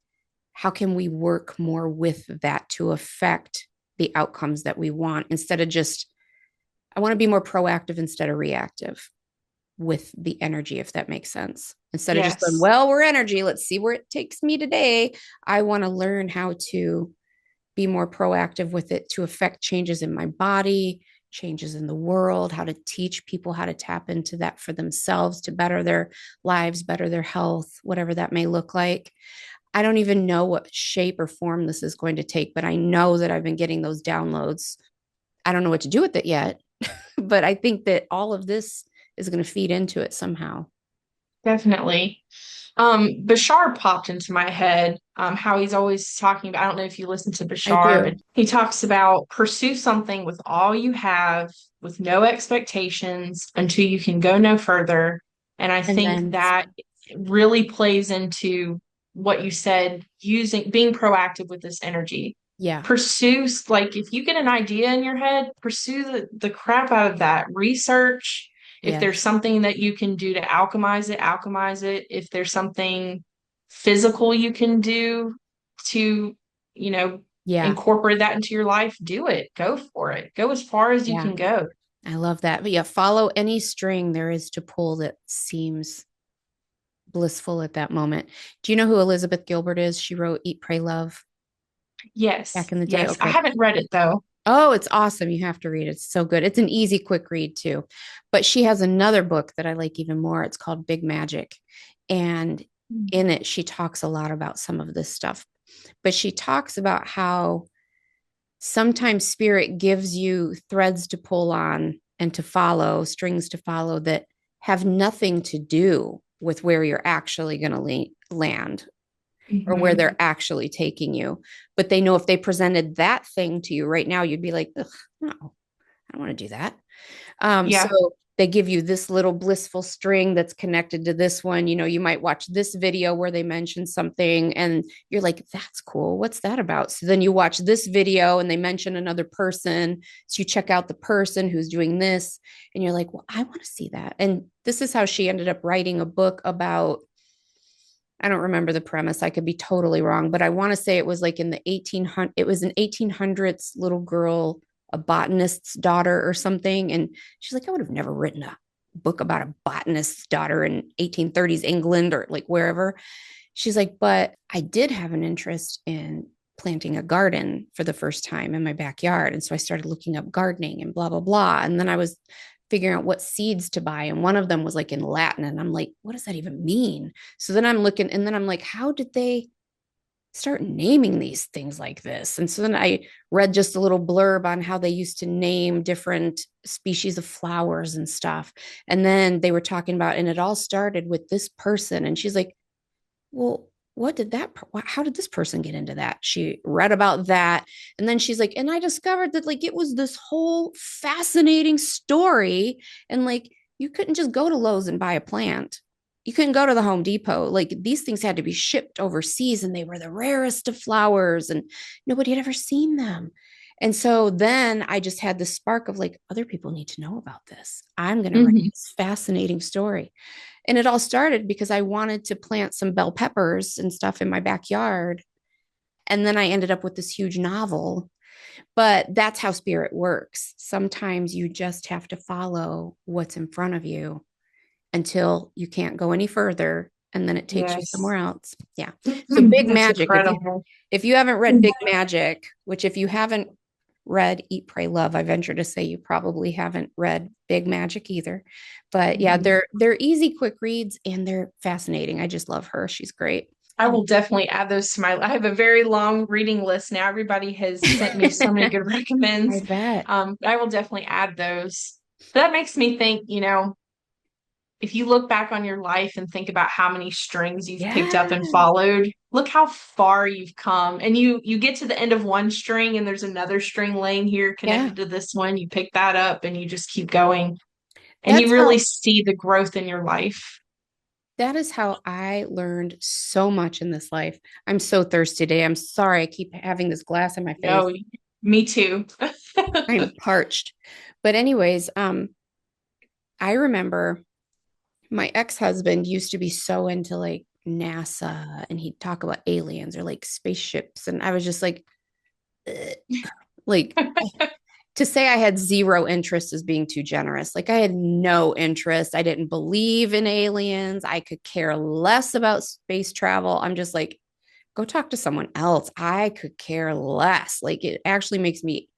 How can we work more with that to affect the outcomes that we want instead of just, I want to be more proactive instead of reactive with the energy, if that makes sense. Instead of just going, Yes, well, we're energy, let's see where it takes me today. I want to learn how to be more proactive with it to affect changes in my body, changes in the world, how to teach people how to tap into that for themselves to better their lives, better their health, whatever that may look like. I don't even know what shape or form this is going to take, but I know that I've been getting those downloads. I don't know what to do with it yet, but I think that all of this is going to feed into it somehow. definitely. Bashar popped into my head, how he's always talking about, I don't know if you listen to I Bashar, but do. he talks about pursue something with all you have, with no expectations until you can go no further. And I And think then, that really plays into what you said, being proactive with this energy. yeah, Pursue, like, if you get an idea in your head, pursue the crap out of that. Research if there's yes, something that you can do to alchemize it, alchemize it. If there's something physical you can do to, you know, Yeah. incorporate that into your life, do it. Go for it. Go as far as you Yeah. can go. I love that. But yeah, follow any string there is to pull that seems blissful at that moment. Do you know who Elizabeth Gilbert is? She wrote Eat, Pray, Love Yes. back in the day. Yes. I Okay. haven't read it though. Oh, it's awesome. You have to read it. It's so good. It's an easy, quick read too. But she has another book that I like even more. It's called Big Magic. And in it, she talks a lot about some of this stuff. But she talks about how sometimes spirit gives you threads to pull on and to follow, strings to follow that have nothing to do with where you're actually going to land or where Mhm. they're actually taking you. But they know if they presented that thing to you right now, you'd be like, no, I don't want to do that. So Yeah. they give you this little blissful string that's connected to this one. You know, you might watch this video where they mention something and you're like, that's cool. What's that about? So then you watch this video and they mention another person. So you check out the person who's doing this and you're like, well, I want to see that. And this is how she ended up writing a book about, I don't remember the premise. I could be totally wrong, but I want to say it was like in the 1800s, it was an 1800s little girl, a botanist's daughter or something. And she's like, I would have never written a book about a botanist's daughter in 1830s England or like wherever. She's like, but I did have an interest in planting a garden for the first time in my backyard. And so I started looking up gardening and blah, blah, blah. And then I was figuring out what seeds to buy. And one of them was like in Latin. And I'm like, what does that even mean? So then I'm looking, and then I'm like, how did they start naming these things like this? And so then I read just a little blurb on how they used to name different species of flowers and stuff. And then they were talking about, and it all started with this person. And she's like, well, what did that, how did this person get into that? She read about that. And then she's like, and I discovered that like it was this whole fascinating story. And like, you couldn't just go to Lowe's and buy a plant. You couldn't go to the Home Depot. Like these things had to be shipped overseas and they were the rarest of flowers and nobody had ever seen them. And so then I just had the spark of like, other people need to know about this. I'm going to write Mhm. this fascinating story. And it all started because I wanted to plant some bell peppers and stuff in my backyard. And then I ended up with this huge novel. But that's how spirit works. Sometimes you just have to follow what's in front of you until you can't go any further. And then it takes you somewhere Yes. else. Yeah. So Big That's Magic, incredible. if you haven't read Big Magic, which if you haven't read Eat, Pray, Love, I venture to say you probably haven't read Big Magic either. But yeah, Mhm. they're easy, quick reads and they're fascinating. I just love her. She's great. I will definitely add those to my. I have a very long reading list now. Everybody has sent me so many good I recommends. bet. I will definitely add those. But that makes me think, if you look back on your life and think about how many strings you've picked up and Yes. followed, look how far you've come. And you get to the end of one string and there's another string laying here Yeah. connected to this one. You pick that up and you just keep going. And you That's really how see the growth in your life. that is how I learned so much in this life. I'm so thirsty today. I'm sorry I keep having this glass in my face. No, me too. I'm parched. But anyways, I remember my ex-husband used to be so into like NASA and he'd talk about aliens or like spaceships and I was just like ugh. Like to say I had zero interest is being too generous. Like I had no interest. I didn't believe in aliens. I could care less about space travel. I'm just like go talk to someone else. I could care less. Like it actually makes me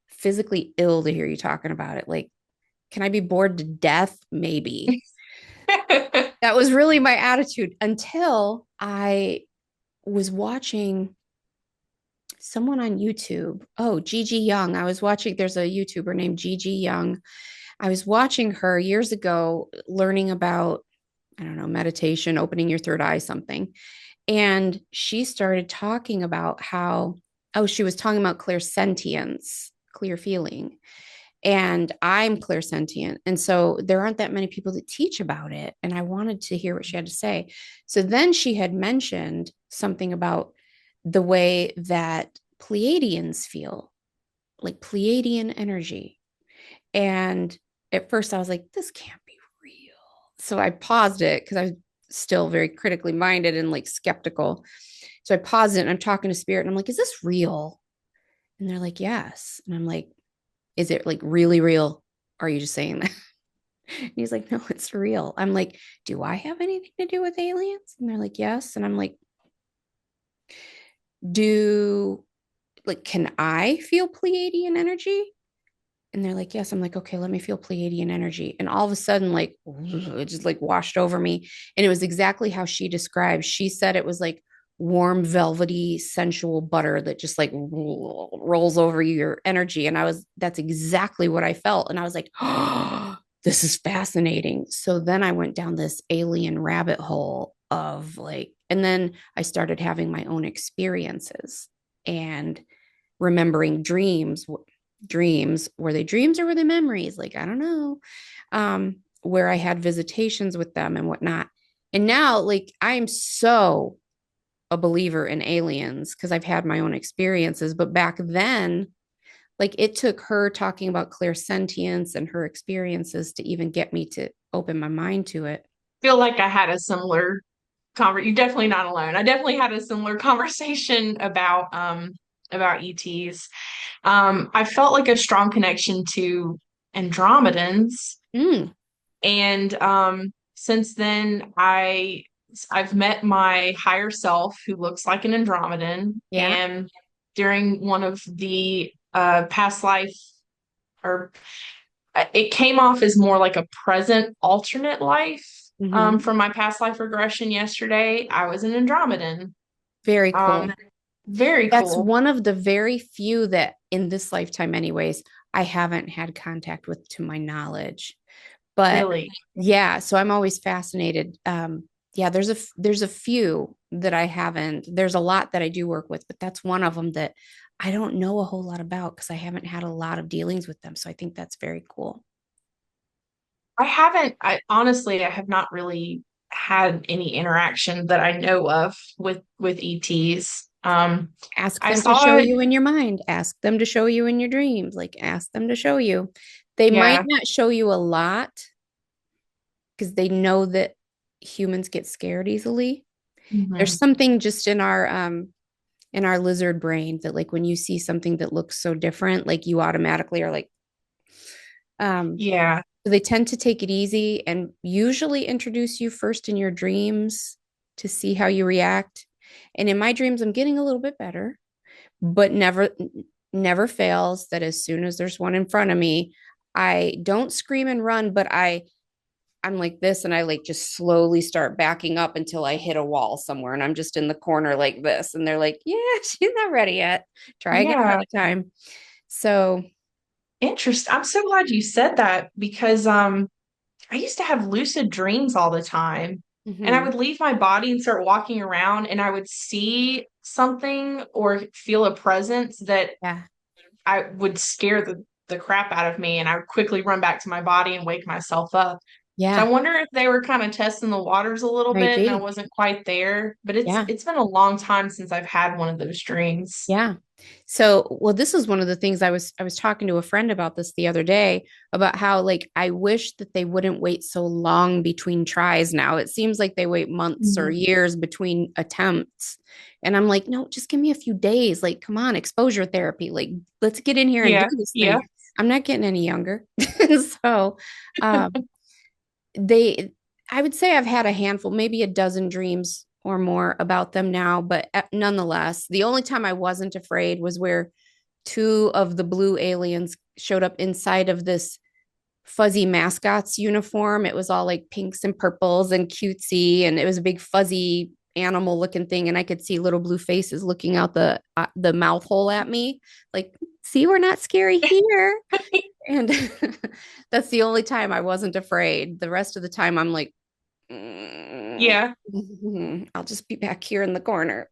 physically ill to hear you talking about it. Like can I be bored to death? Maybe. That was really my attitude until I was watching someone on YouTube. Oh, Gigi Young. I was watching, there's a YouTuber named Gigi Young. I was watching her years ago, learning about, I don't know, meditation, opening your third eye, something. And she started talking about how, oh, she was talking about clairsentience, clear feeling. And I'm clairsentient. And so there aren't that many people that teach about it. And I wanted to hear what she had to say. So then she had mentioned something about the way that Pleiadians feel, like Pleiadian energy. And at first I was like, this can't be real. So I paused it because I was still very critically minded and like skeptical. So I paused it and I'm talking to spirit and I'm like, is this real? And they're like, yes. And I'm like, is it like really real? Or are you just saying that? And he's like, no, it's real. I'm like, do I have anything to do with aliens? And they're like, yes. And I'm like, do like, can I feel Pleiadian energy? And they're like, yes. I'm like, okay, let me feel Pleiadian energy. And all of a sudden, like, it just like washed over me. And it was exactly how she described. She said it was like warm, velvety, sensual butter that just like rolls over your energy. And that's exactly what I felt. And I was like, oh, this is fascinating. So then I went down this alien rabbit hole of like, and then I started having my own experiences and remembering dreams. Were they dreams or were they memories? Like, I don't know. Where I had visitations with them and whatnot. And now, like, I'm so a believer in aliens because I've had my own experiences. But back then, like, it took her talking about clairsentience and her experiences to even get me to open my mind to it. Feel like I had a similar You're definitely not alone. I definitely had a similar conversation about ETs. I felt like a strong connection to Andromedans, Mm, and since then I've met my higher self who looks like an Andromedan, yeah. and during one of the past life, or it came off as more like a present alternate life. Mm-hmm. From my past life regression yesterday, I was an Andromedan. Very Um, cool. very That's cool. one of the very few that in this lifetime, anyways, I haven't had contact with to my knowledge. But Really. yeah, so I'm always fascinated. Yeah, there's a few that I haven't. There's a lot that I do work with, but that's one of them that I don't know a whole lot about because I haven't had a lot of dealings with them. So I think that's very cool. I honestly, I have not really had any interaction that I know of with ETs. Ask I them to show saw it, you in your mind. Ask them to show you in your dreams. Like ask them to show you. They might yeah. not show you a lot because they know that humans get scared easily. There's Mhm. something just in our lizard brain that like when you see something that looks so different, like you automatically are like, um, Yeah. they tend to take it easy and usually introduce you first in your dreams to see how you react. And in my dreams, I'm getting a little bit better, but never fails that as soon as there's one in front of me, I don't scream and run, but I'm like this and I like just slowly start backing up until I hit a wall somewhere and I'm just in the corner like this. And they're like, yeah, she's not ready yet. Try again Yeah. another time. So, Interesting. I'm so glad you said that because I used to have lucid dreams all the time. And I mhm, would leave my body and start walking around, and I would see something or feel a presence that yeah, I would scare the crap out of me, and I would quickly run back to my body and wake myself up. So I yeah, wonder if they were kind of testing the waters a little might bit and I be. wasn't quite there. But Yeah. it's been a long time since I've had one of those dreams. Yeah. So, well, this is one of the things I was talking to a friend about this the other day about how like I wish that they wouldn't wait so long between tries now. It seems like they wait months or Mhm. years between attempts. And I'm like, no, just give me a few days. Like, come on, exposure therapy. Like, let's get in here and do Yeah, this yeah. thing. I'm not getting any younger. So, um, they I would say I've had a handful, maybe a dozen dreams or more about them now, but nonetheless, the only time I wasn't afraid was where two of the blue aliens showed up inside of this fuzzy mascot's uniform. It was all like pinks and purples and cutesy, and it was a big fuzzy animal looking thing, and I could see little blue faces looking out the mouth hole at me, like, see, we're not scary here. And that's the only time I wasn't afraid. The rest of the time, I'm like, Yeah, I'll just be back here in the corner.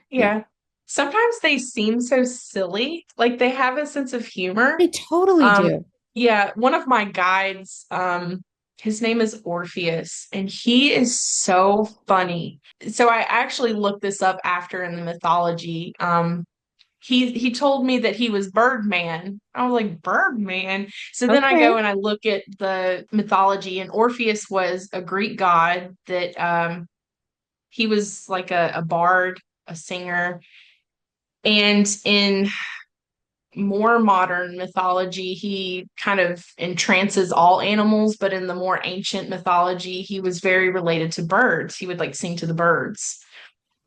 Yeah, yeah. Sometimes they seem so silly, like they have a sense of humor. they totally Um, do. yeah, one of my guides, his name is Orpheus, and he is so funny. So I actually looked this up after in the mythology. He told me that he was Birdman. I was like, Birdman. So then I go Okay. and I look at the mythology, and Orpheus was a Greek god that he was like a bard, a singer. And in more modern mythology, he kind of entrances all animals, but in the more ancient mythology, he was very related to birds. He would like sing to the birds.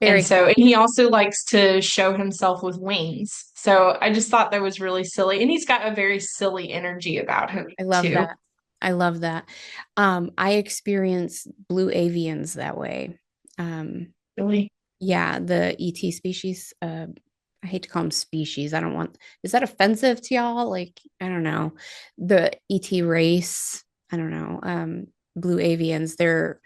And Very so, and cool. he also likes to show himself with wings. So I just thought that was really silly. And he's got a very silly energy about him I love too. that. I love that. I experience blue avians that way. Um, Really. yeah, the ET species. I hate to call them species. I don't want, is that offensive to y'all? Like, I don't know. The ET race, I don't know. Blue avians, they're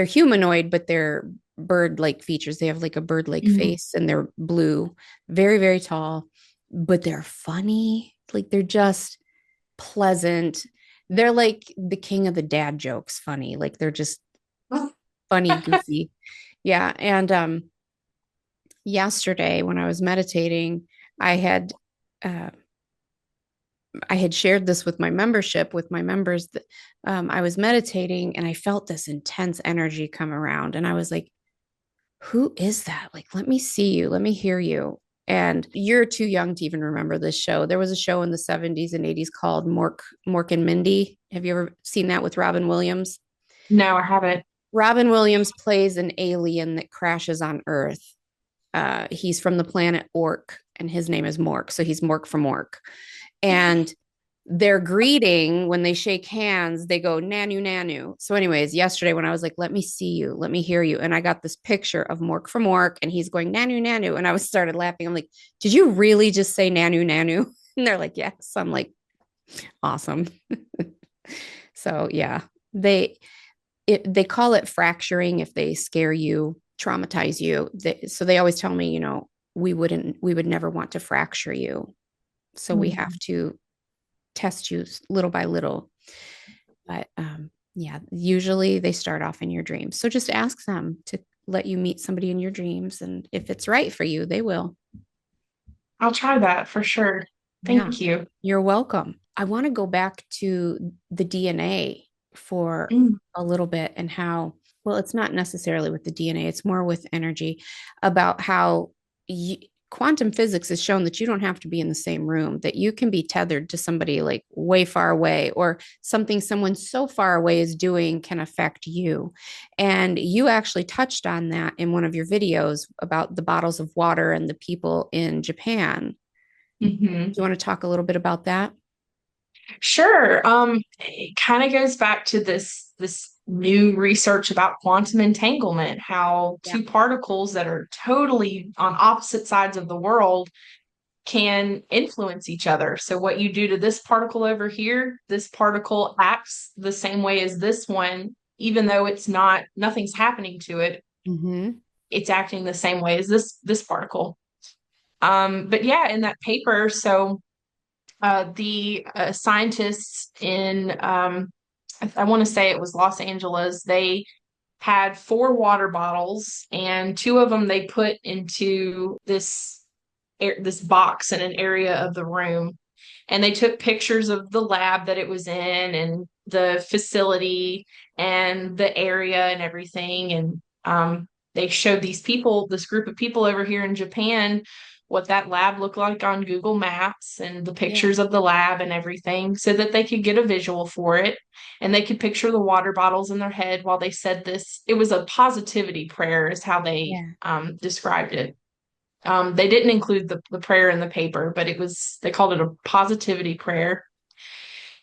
humanoid, but they're bird-like features. They have like a bird-like Mhm. face and they're blue, very, very tall, but they're funny. Like they're just pleasant. They're like the king of the dad jokes funny. Like they're just funny, goofy. Yeah. And yesterday when I was meditating, I had uh I had shared this with my membership with my members that I was meditating and I felt this intense energy come around and I was like, who is that? Like, let me see you, let me hear you. And you're too young to even remember this show. There was a show in the 70s and 80s called Mork and Mindy. Have you ever seen that with Robin Williams? No, I haven't. Robin Williams plays an alien that crashes on Earth. He's from the planet Orc, and his name is Mork. So he's Mork from Orc. And their greeting when they shake hands, they go nanu nanu. So, anyways, yesterday when I was like, let me see you, let me hear you, and I got this picture of Mork from Orc, and he's going nanu nanu, and I was started laughing. I'm like, did you really just say nanu nanu? And they're like, yes. I'm like, awesome. So yeah, they they call it fracturing if they scare you, traumatize you. So they always tell me, we would never want to fracture you. So we have Mhm. to test you little by little. But yeah, usually they start off in your dreams. So just ask them to let you meet somebody in your dreams. And if it's right for you, they will. I'll try that for sure. Yeah, Thank you. you're welcome. I want to go back to the DNA for Mm. a little bit and how, well, it's not necessarily with the DNA, it's more with energy about how quantum physics has shown that you don't have to be in the same room, that you can be tethered to somebody like way far away, or something someone so far away is doing can affect you. And you actually touched on that in one of your videos about the bottles of water and the people in Japan. Hmm. Do you want to talk a little bit about that? Sure. It kind of goes back to this new research about quantum entanglement, how Yeah. two particles that are totally on opposite sides of the world can influence each other. So what you do to this particle over here, this particle acts the same way as this one, even though it's not, nothing's happening to it. Mm-hmm. It's acting the same way as this particle. But yeah, in that paper, so the scientists in I want to say it was Los Angeles, they had four water bottles, and two of them they put into this box in an area of the room, and they took pictures of the lab that it was in and the facility and the area and everything. And they showed these people, this group of people over here in Japan, what that lab looked like on Google Maps and the Yeah. pictures of the lab and everything so that they could get a visual for it. And they could picture the water bottles in their head while they said this. It was a positivity prayer, is how they Yeah. described it. They didn't include the prayer in the paper, but they called it a positivity prayer.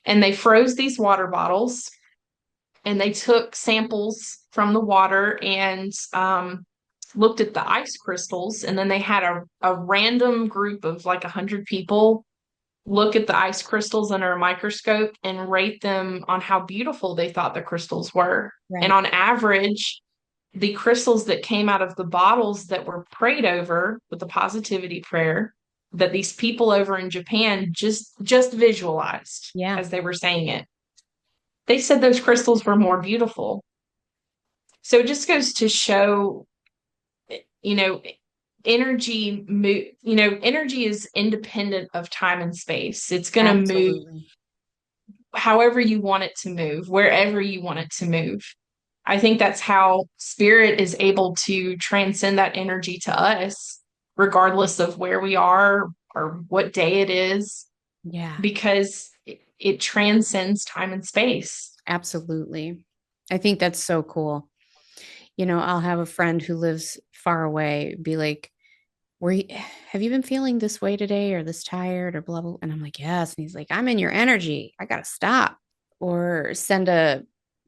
And they froze these water bottles and they took samples from the water and looked at the ice crystals. And then they had a random group of like 100 people look at the ice crystals under a microscope and rate them on how beautiful they thought the crystals were. And Right. on average, the crystals that came out of the bottles that were prayed over with the positivity prayer that these people over in Japan just visualized Yeah. as they were saying it. They said those crystals were more beautiful. So it just goes to show, you know, energy is independent of time and space. It's going to move Absolutely. however you want it to move, wherever you want it to move. I think that's how spirit is able to transcend that energy to us, regardless of where we are or what day it is Yeah, because it transcends time and space. absolutely. I think that's so cool. I'll have a friend who lives far away be like, have you been feeling this way today or this tired or blah, blah? And I'm like, yes. And he's like, I'm in your energy. I got to stop. Or send a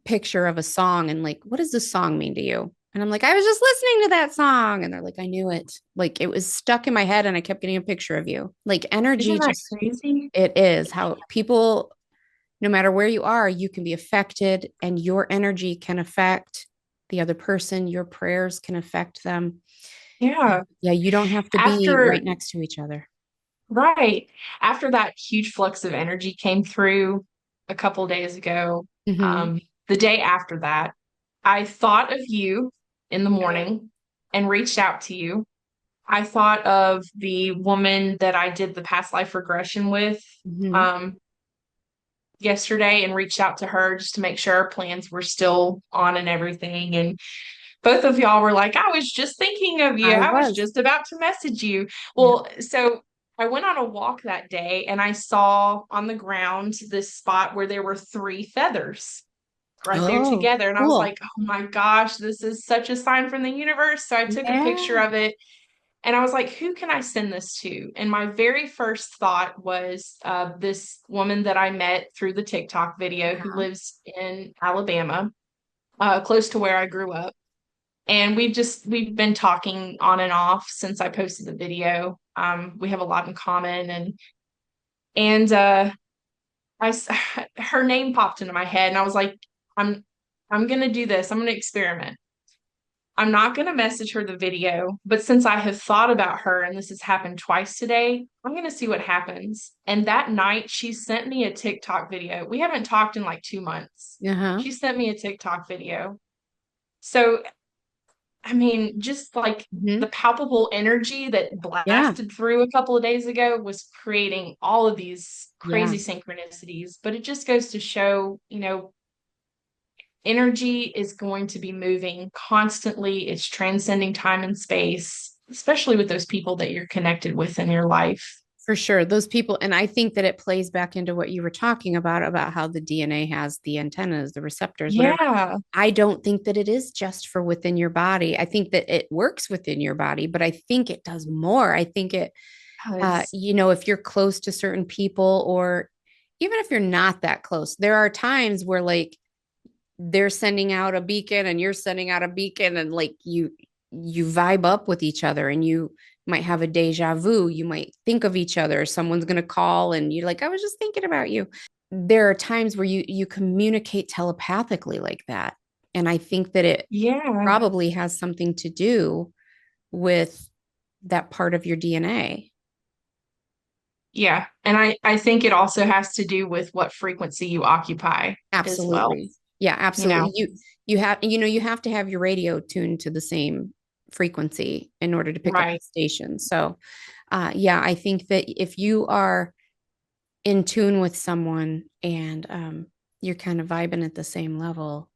picture of a song and like, what does this song mean to you? And I'm like, I was just listening to that song. And they're like, I knew it. Like it was stuck in my head and I kept getting a picture of you. Like energy Isn't that just, crazy? it is how people, no matter where you are, you can be affected and your energy can affect the other person. Your prayers can affect them. Yeah. Yeah, you don't have to be right After, next to each other. right. After that huge flux of energy came through a couple days ago, Hmm. the day after that, I thought of you in the morning and reached out to you. I thought of the woman that I did the past life regression with Hmm. um, yesterday and reached out to her just to make sure our plans were still on and everything. And both of y'all were like, I was just thinking of you. I I was was. just about to message you. Yeah. Well, so I went on a walk that day and I saw on the ground this spot where there were three feathers right there Oh, together. And I was cool. like, oh my gosh, this is such a sign from the universe. So I took a picture Yeah. of it and I was like, who can I send this to? And my very first thought was this woman that I met through the TikTok video who Uh-huh. lives in Alabama, close to where I grew up. And we've been talking on and off since I posted the video. We have a lot in common, and I her name popped into my head, and I was like, I'm I'm gonna do this. I'm gonna experiment. I'm not gonna message her the video, but since I have thought about her and this has happened twice today, I'm gonna see what happens. And that night, she sent me a TikTok video. We haven't talked in like 2 months. Uh-huh. She sent me a TikTok video. So I mean, just like the Hmm. palpable energy that Yeah. blasted through a couple of days ago was creating all of these Yeah. crazy synchronicities. But it just goes to show, energy is going to be moving constantly. It's transcending time and space, especially with those people that you're connected with in your life. For sure. Those people, and I think that it plays back into what you were talking about how the DNA has the antennas, the receptors, whatever. Yeah, I don't think that it is just for within your body. I think that it works within your body, but I think it does more. I think it, because if you're close to certain people, or even if you're not that close, there are times where like they're sending out a beacon and you're sending out a beacon, and like you vibe up with each other, and you might have a deja vu. You might think of each other. Someone's going to call and you're like, I was just thinking about you. There are times where you communicate telepathically like that. And I think that it yeah, probably has something to do with that part of your DNA. yeah. And I think it also has to do with what frequency you occupy as well, Absolutely. Yeah, you know. absolutely. You have to have your radio tuned to the same frequency in order to pick up the Right. station. So, yeah, I think that if you are in tune with someone and you're kind of vibing at the same level,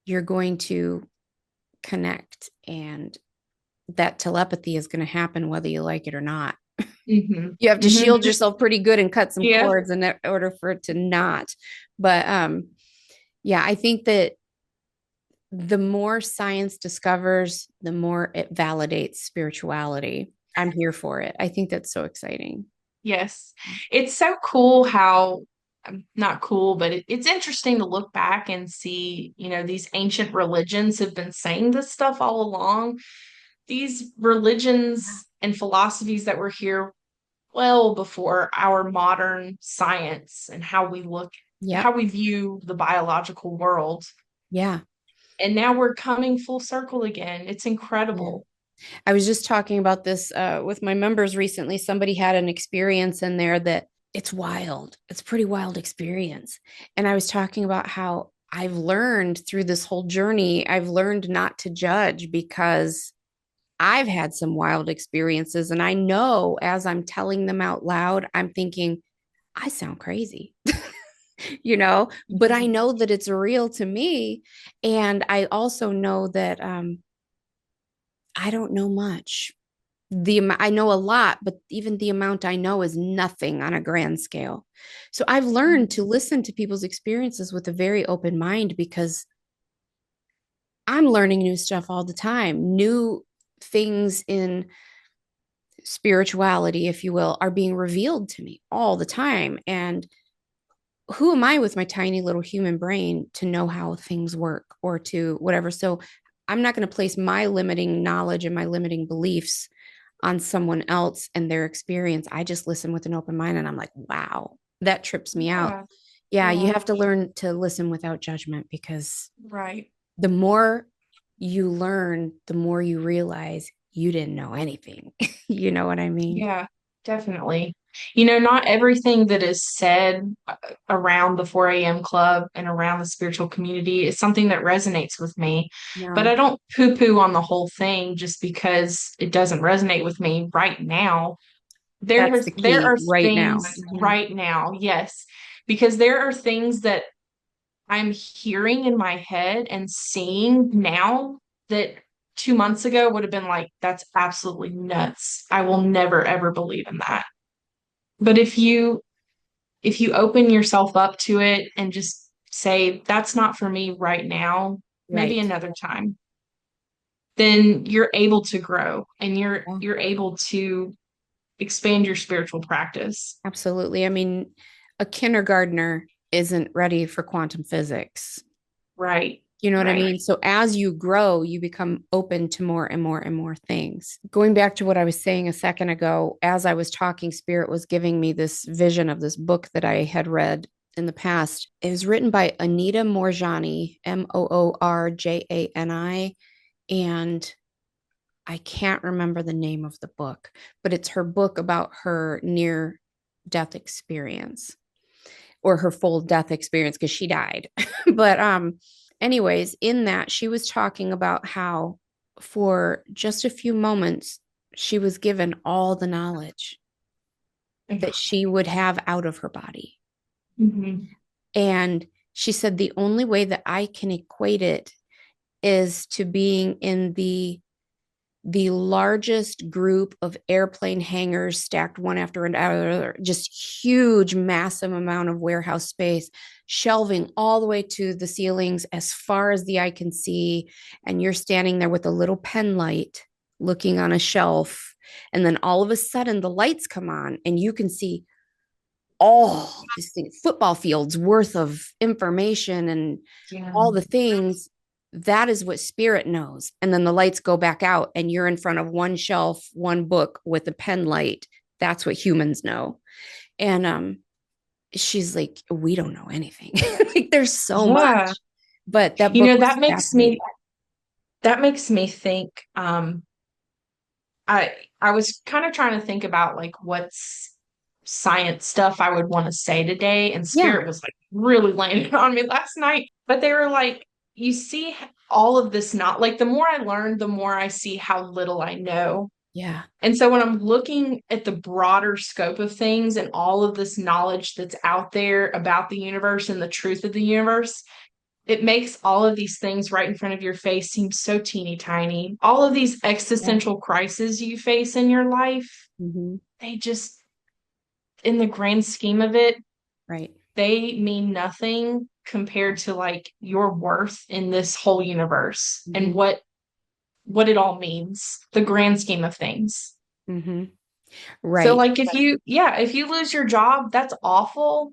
you're going to connect, and that telepathy is going to happen whether you like it or not. Hmm. You have to Hmm. shield yourself pretty good and cut some Yeah. cords in order for it to not. But yeah, I think that the more science discovers, the more it validates spirituality. I'm here for it. I think that's so exciting. Yes. It's so cool how, not cool, but it's interesting to look back and see, these ancient religions have been saying this stuff all along. These religions and philosophies that were here well before our modern science and how Yep. we view the biological world. Yeah. And now we're coming full circle again. It's Yeah. incredible. I was just talking about this with my members recently. Somebody had an experience in there that it's wild. It's a pretty wild experience. And I was talking about how I've learned through this whole journey, I've learned not to judge because I've had some wild experiences. And I know as I'm telling them out loud, I'm thinking, I sound crazy, but I Mhm. know that it's real to me. And I also know that I don't know much. I know a lot, but even the amount I know is nothing on a grand scale. So I've learned to listen to people's experiences with a very open mind because I'm learning new stuff all the time. New things in spirituality, if you will, are being revealed to me all the time. And who am I with my tiny little human brain to know how things work or to whatever? So I'm not going to place my limiting knowledge and my limiting beliefs on someone else and their experience. I just listen with an open mind and I'm like, wow, that trips me out. Yeah. Yeah, you Yeah. have to learn to listen without judgment because Right. the more you learn, the more you realize you didn't know anything. You know what I mean? Yeah, definitely. Not everything that is said around the 4 a.m. club and around the spiritual community is something that resonates with me. But I No, don't poo-poo on the whole thing just because it doesn't resonate with me right now. that's the There key are right now. things right now, yes, because there are things that I'm hearing in my head and seeing now that 2 months ago would have been like, that's absolutely nuts. I will never ever believe in that. But if you open yourself up to it and just say, that's not for me right now, maybe Right. another time, then you're able to grow and you're Yeah, you're able to expand your spiritual practice. absolutely. I mean, a kindergartner isn't ready for quantum physics. Right. You know what I Right. mean? So as you grow, you become open to more and more and more things. Going back to what I was saying a second ago, as I was talking, Spirit was giving me this vision of this book that I had read in the past. It was written by Anita Moorjani, Moorjani. And I can't remember the name of the book, but it's her book about her near death experience or her full death experience because she died. But anyways, in that she was talking about how for just a few moments she was given all the knowledge that she would have out of her body. Mhm. And she said the only way that I can equate it is to being in the largest group of airplane hangars stacked one after another, just huge, massive amount of warehouse space, shelving all the way to the ceilings as far as the eye can see. And you're standing there with a little pen light looking on a shelf. And then all of a sudden the lights come on and you can see all this thing, football fields worth of information and Yeah. all the things. That is what spirit knows. And then the lights go back out and you're in front of one shelf, one book with a pen light. That's what humans know. And she's like, we don't know anything. Like there's so Yeah. much. But that You book know, was that makes me fascinating. that makes me think I was kind of trying to think about like what's science stuff I would want to say today, and Yeah. Spirit was like really landing on me last night. But they were like, you see all of this, not like the more I learn, the more I see how little I know. Yeah. And so when I'm looking at the broader scope of things and all of this knowledge that's out there about the universe and the truth of the universe, it makes all of these things right in front of your face seem so teeny tiny. All of these Yeah. existential crises you face in your life, Mm-hmm. they just, in the grand scheme of it, Right. they mean nothing compared to like your worth in this whole universe and Mm-hmm. what it all means, the grand scheme of things. Mm-hmm. So Right. like if you lose your job, that's awful,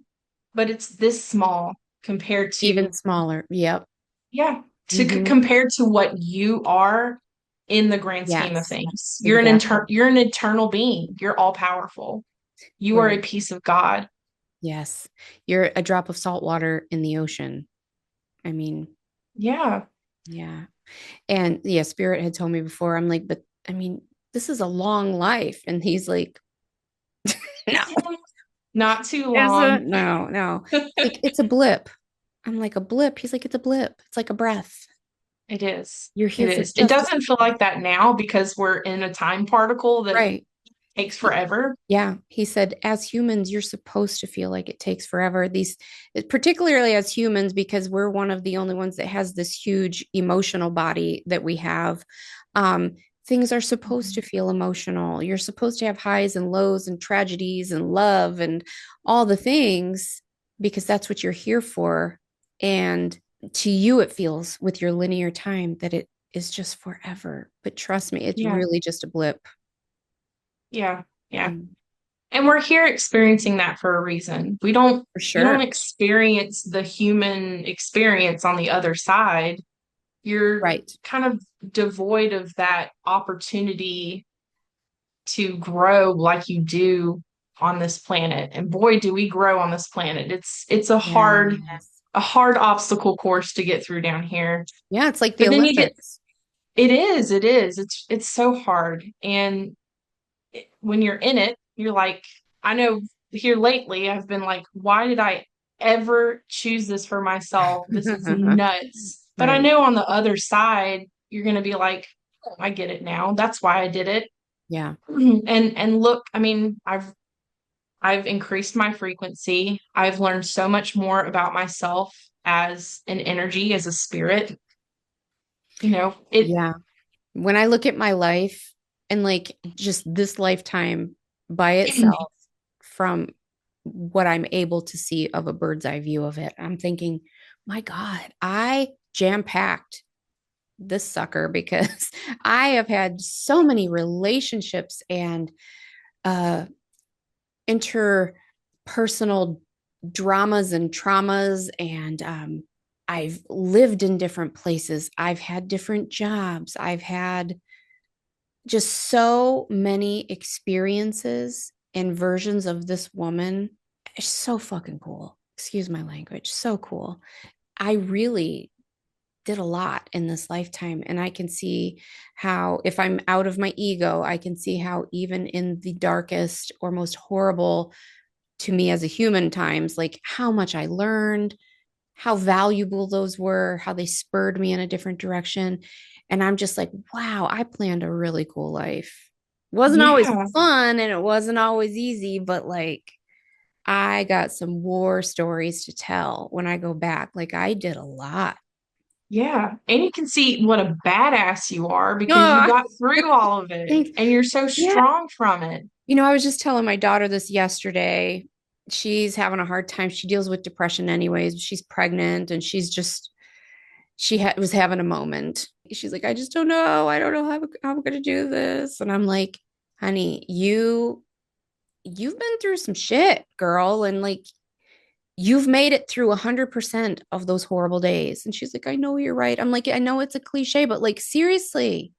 but it's this small compared Even to smaller. Yep. yeah, Mm-hmm. compared to what you are in the grand scheme of Yes. things. Exactly. You're an eternal being. You're all powerful. You are a Right. piece of God. Yes. You're a drop of salt water in the ocean. I mean, Yeah. yeah. And yeah, Spirit had told me before, I'm like, but I mean, this is a long life. And he's like, no, Not too is long. it? No, no. Like, it's a blip. I'm like, a blip. He's like, it's a blip. It's like a breath. It is. You're It here for is. It just a doesn't feel like that now because we're in a time particle that right. takes forever. Yeah, he said, as humans, you're supposed to feel like it takes forever. These, particularly as humans, because we're one of the only ones that has this huge emotional body that we have. Um, things are supposed to feel emotional. You're supposed to have highs and lows and tragedies and love and all the things because that's what you're here for. And to you, it feels with your linear time that it is just forever. But trust me, it's Yeah. really just a blip. Yeah. Yeah. And And we're here experiencing that for a reason. for You don't sure. experience the human experience on the other side. You're Right. kind of devoid of that opportunity to grow like you do on this planet. And boy, do we grow on this planet. It's Yes. a hard obstacle course to get through down here. Yeah, it's like the But then you get Olympics. it is. It's so hard. And when you're in it, you're like, I know here lately, I've been like, why did I ever choose this for myself? This is nuts. But I Right. know on the other side, you're going to be like, oh, I get it now. That's why I did it. Yeah. And look, I mean, I've increased my frequency. I've learned so much more about myself as an energy, as a spirit. You know, it Yeah. When I look at my life and like just this lifetime by itself from what I'm able to see of a bird's eye view of it, I'm thinking, my God, I jam packed this sucker because I have had so many relationships and uh, interpersonal dramas and traumas. And I've lived in different places. I've had different jobs. I've had just so many experiences and versions of this woman. It's so fucking cool. Excuse my language. So cool. I really did a lot in this lifetime. And I can see how, if I'm out of my ego, I can see how, even in the darkest or most horrible to me as a human times, like how much I learned, how valuable those were, how they spurred me in a different direction. And I'm just like, wow, I planned a really cool life. Wasn't always yeah, fun and it wasn't always easy, but like I got some war stories to tell when I go back. Like I did a lot. yeah. And you can see what a badass you are because you Oh, got through all of it thanks. and you're so Yeah. strong from it. I was just telling my daughter this yesterday. She's having a hard time. She deals with depression anyways. She's pregnant and was having a moment. She's like, I just don't know. I don't know how I'm going to do this. And I'm like, honey, you've been through some shit, girl. And like, you've made it through 100% of those horrible days. And she's like, I know you're right. I'm like, I know it's a cliche, but like, seriously,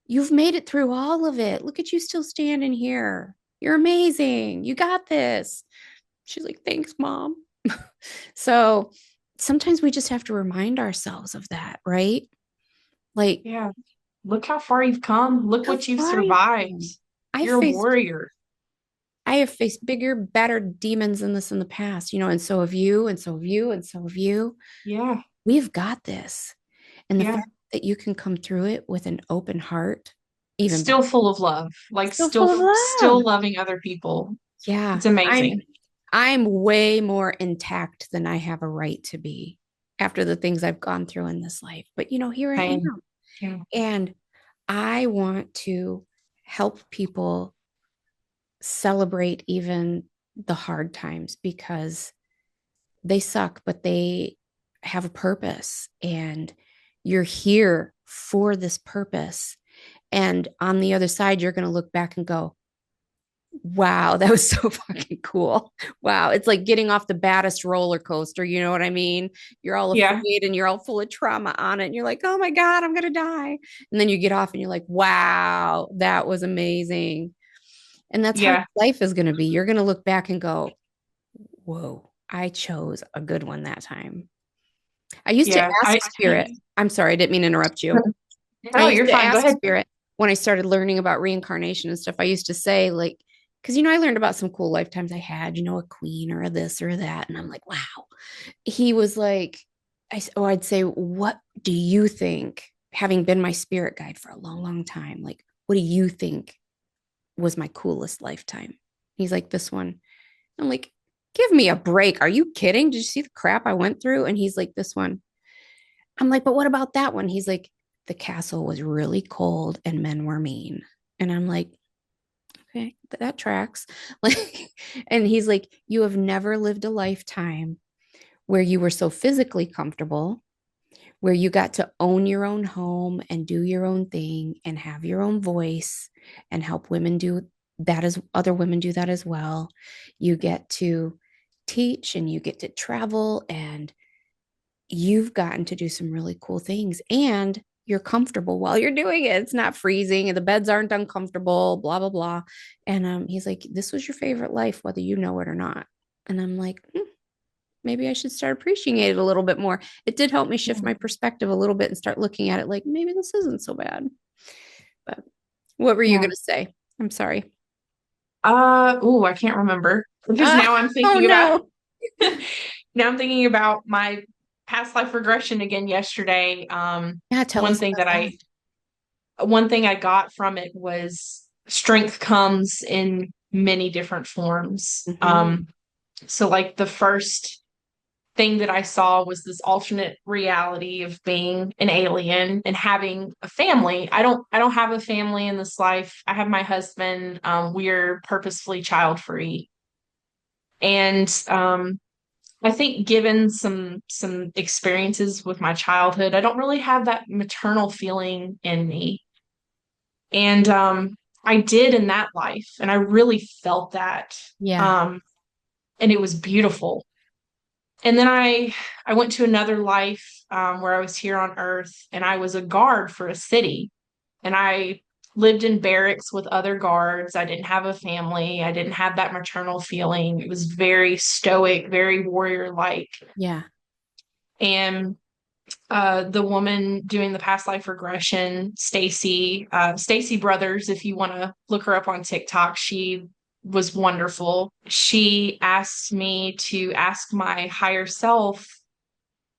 you've made it through all of it. Look at you still standing here. You're amazing. You got this. She's like, thanks, mom. So sometimes we just have to remind ourselves of that, right? Like, Yeah. Look how far you've come. Look how what you've far you've survived. come. I've You're a faced warrior. I have faced bigger, better demons than this in the past, and so have you, and so have you, and so have you. Yeah. We've got this. And the Yeah. fact that you can come through it with an open heart, even better. Still full of love. Like Still full of still love. loving other people. Yeah. It's I'm amazing. I'm way more intact than I have a right to be after the things I've gone through in this life. But here I Same. am. Yeah. And I want to help people celebrate even the hard times because they suck, but they have a purpose and you're here for this purpose. And on the other side, you're going to look back and go, wow, that was so fucking cool. Wow. It's like getting off the baddest roller coaster. You know what I mean? You're all Yeah. afraid and you're all full of trauma on it. And you're like, oh my God, I'm going to die. And then you get off and you're like, wow, that was amazing. And that's how Yeah. life is going to be. You're going to look back and go, whoa, I chose a good one that time. I used to Yeah. ask spirit. I'm sorry, I didn't mean to interrupt you. I No, used you're to fine. Go ask ahead. spirit when I started learning about reincarnation and stuff. I used to say, like, because, I learned about some cool lifetimes I had, a queen or a this or that. And I'm like, wow. He was like, I'd say, what do you think, having been my spirit guide for a long, long time, like, what do you think was my coolest lifetime? He's like, this one. I'm like, give me a break. Are you kidding? Did you see the crap I went through? And he's like, this one. I'm like, but what about that one? He's like, the castle was really cold and men were mean. And I'm like, okay, that tracks. Like, and he's like, you have never lived a lifetime where you were so physically comfortable, where you got to own your own home and do your own thing and have your own voice and help women do that as other women do that as well. You get to teach and you get to travel and you've gotten to do some really cool things and you're comfortable while you're doing it. It's not freezing and the beds aren't uncomfortable, blah, blah, blah. And he's like, this was your favorite life, whether you know it or not. And I'm like, maybe I should start appreciating it a little bit more. It did help me shift my perspective a little bit and start looking at it like maybe this isn't so bad. But what were you Yeah. going to say? I'm sorry. I can't remember because now I'm Oh thinking about no. now I'm thinking about my past life regression again yesterday. Yeah, tell One us thing about that that. one thing I got from it was strength comes in many different forms. Mm-hmm. So like the first thing that I saw was this alternate reality of being an alien and having a family. I don't have a family in this life. I have my husband. We're purposefully child free. And I think given some experiences with my childhood, I don't really have that maternal feeling in me. And I did in that life, and I really felt that. Yeah. Um, and it was beautiful. And then I went to another life where I was here on Earth, and I was a guard for a city, and I lived in barracks with other guards. I didn't have a family. I didn't have that maternal feeling. It was very stoic, very warrior like. Yeah. And the woman doing the past life regression, Stacy Brothers, if you want to look her up on TikTok, she was wonderful. She asked me to ask my higher self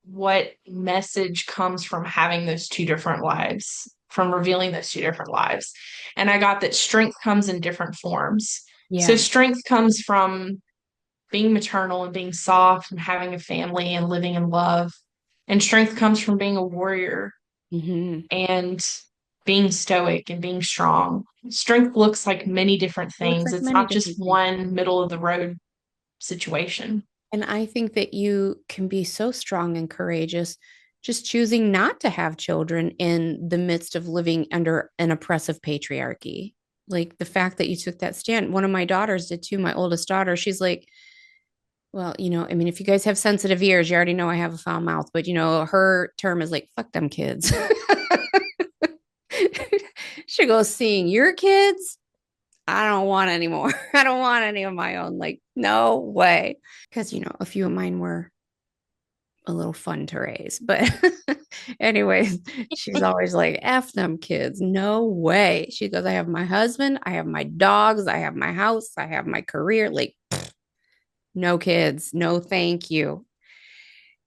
what message comes from having those two different lives, from revealing those two different lives. And I got that strength comes in different forms. So Yeah. strength comes from being maternal and being soft and having a family and living in love. And strength comes from being a warrior Mm-hmm. and being stoic and being strong. Strength looks like many different It looks things. like It's many not just different things. one middle of the road situation. And I think that you can be so strong and courageous just choosing not to have children in the midst of living under an oppressive patriarchy. Like the fact that you took that stand. One of my daughters did too, my oldest daughter. She's like, well, I mean, if you guys have sensitive ears, you already know I have a foul mouth, but her term is like, fuck them kids. She goes, seeing your kids, I don't want any more. I don't want any of my own. Like, no way. Because, a few of mine were a little fun to raise. But anyways, she's always like, F them kids. No way. She goes, I have my husband, I have my dogs, I have my house, I have my career. Like, no kids, no thank you.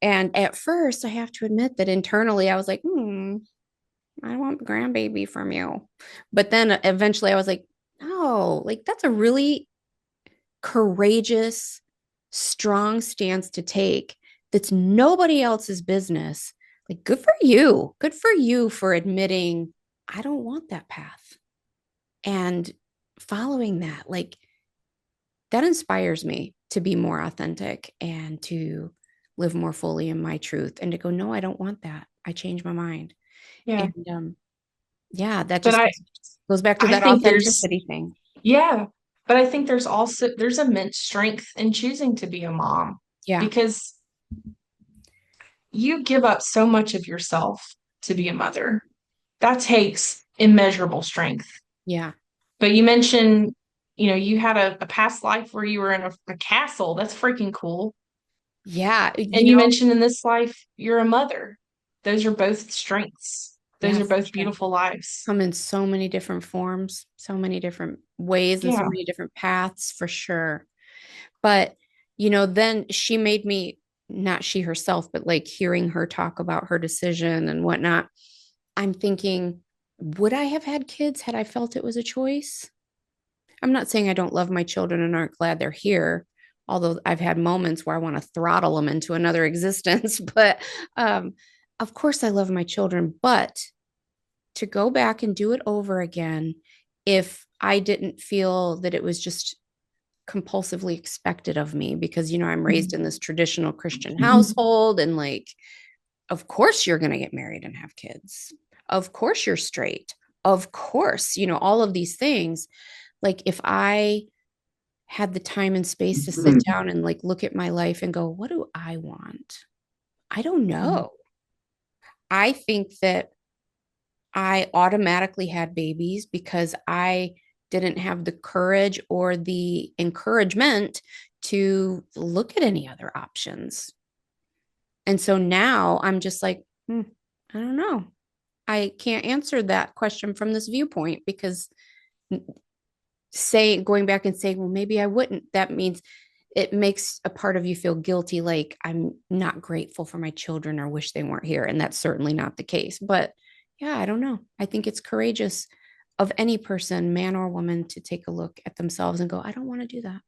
And at first, I have to admit that internally, I was like, I want grandbaby from you. But then eventually I was like, no, like that's a really courageous, strong stance to take that's nobody else's business. Like, good for you. Good for you for admitting, I don't want that path and following that. Like, that inspires me to be more authentic and to live more fully in my truth and to go, no, I don't want that. I changed my mind. Yeah. And yeah, that But just goes back to I that think there's authenticity thing. Yeah, but I think there's immense strength in choosing to be a mom Yeah. because you give up so much of yourself to be a mother. That takes immeasurable strength. Yeah. But you mentioned, you had a past life where you were in a castle. That's freaking cool. Yeah. And you mentioned in this life, you're a mother. Those are both strengths. Those Yeah, are for both sure. beautiful lives. Come in so many different forms, so many different ways, and so Yeah. many different paths for sure. But, then she made me, not she herself, but like hearing her talk about her decision and whatnot. I'm thinking, would I have had kids had I felt it was a choice? I'm not saying I don't love my children and aren't glad they're here, although I've had moments where I want to throttle them into another existence. But of course, I love my children. But to go back and do it over again if I didn't feel that it was just compulsively expected of me because, I'm raised in this traditional Christian household and like, of course you're going to get married and have kids. Of course you're straight. Of course, all of these things. Like if I had the time and space to sit down and like look at my life and go, what do I want? I don't know. I think that I automatically had babies because I didn't have the courage or the encouragement to look at any other options. And so now I'm just like, I don't know. I can't answer that question from this viewpoint because going back and saying, well, maybe I wouldn't, that means it makes a part of you feel guilty, like I'm not grateful for my children or wish they weren't here. And that's certainly not the case. But yeah, I don't know. I think it's courageous of any person, man or woman, to take a look at themselves and go, I don't want to do that.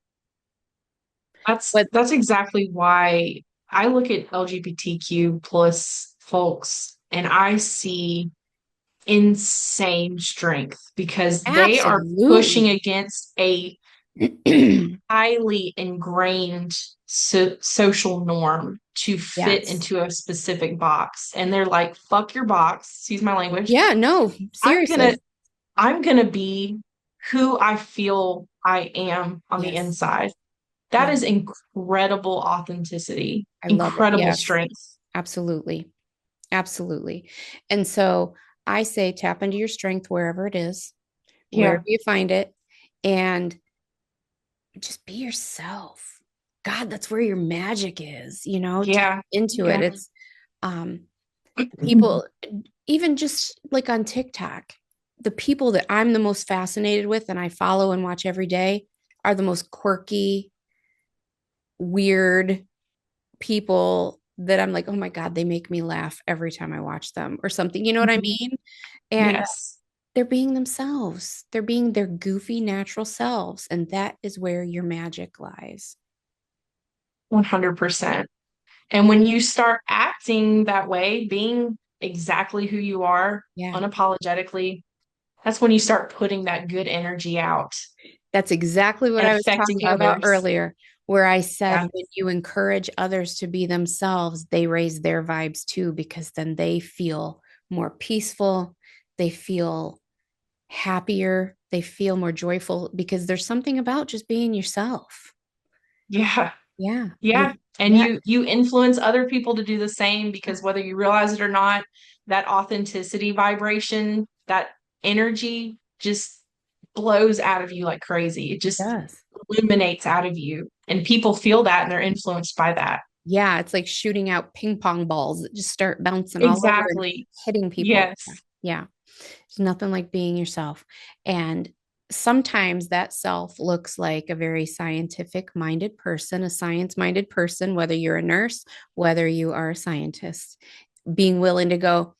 But That's exactly why I look at LGBTQ plus folks and I see insane strength because they are pushing absolutely. against a highly ingrained social norm to fit Yes. into a specific box. And they're like, fuck your box, excuse my language. Yeah, no, I'm gonna seriously. I'm gonna be who I feel I am on the Yes. inside. That Yeah, is incredible authenticity, I love it. incredible Yes, strength. absolutely. Absolutely. And so I say tap into your strength wherever it is, wherever Yeah, you find it, and just be yourself. God, that's where your magic is, tap yeah, into it. yeah. It's um people, even just like on TikTok, the people that I'm the most fascinated with and I follow and watch every day are the most quirky, weird people that I'm like, oh my God, they make me laugh every time I watch them or something. You know what I Mhm. mean? And Yes, they're being themselves. They're being their goofy, natural selves. And that is where your magic lies. 100%. And when you start acting that way, being exactly who you are, Yeah. unapologetically, that's when you start putting that good energy out That's exactly what and I was affecting talking about others. earlier, where I said Yeah, when you encourage others to be themselves, they raise their vibes too, because then they feel more peaceful. They feel happier. They feel more joyful because there's something about just being yourself. yeah, Yeah. yeah. And Yeah. you influence other people to do the same because whether you realize it or not, that authenticity vibration, that energy just blows out of you like crazy. It It just does. illuminates out of you. And people feel that and they're influenced by that. Yeah, it's like shooting out ping pong balls that just start bouncing all over and Exactly. hitting people. Yeah. Yes. Yeah. There's nothing like being yourself. And sometimes that self looks like a very scientific minded person, a science minded person, whether you're a nurse, whether you are a scientist, being willing to go,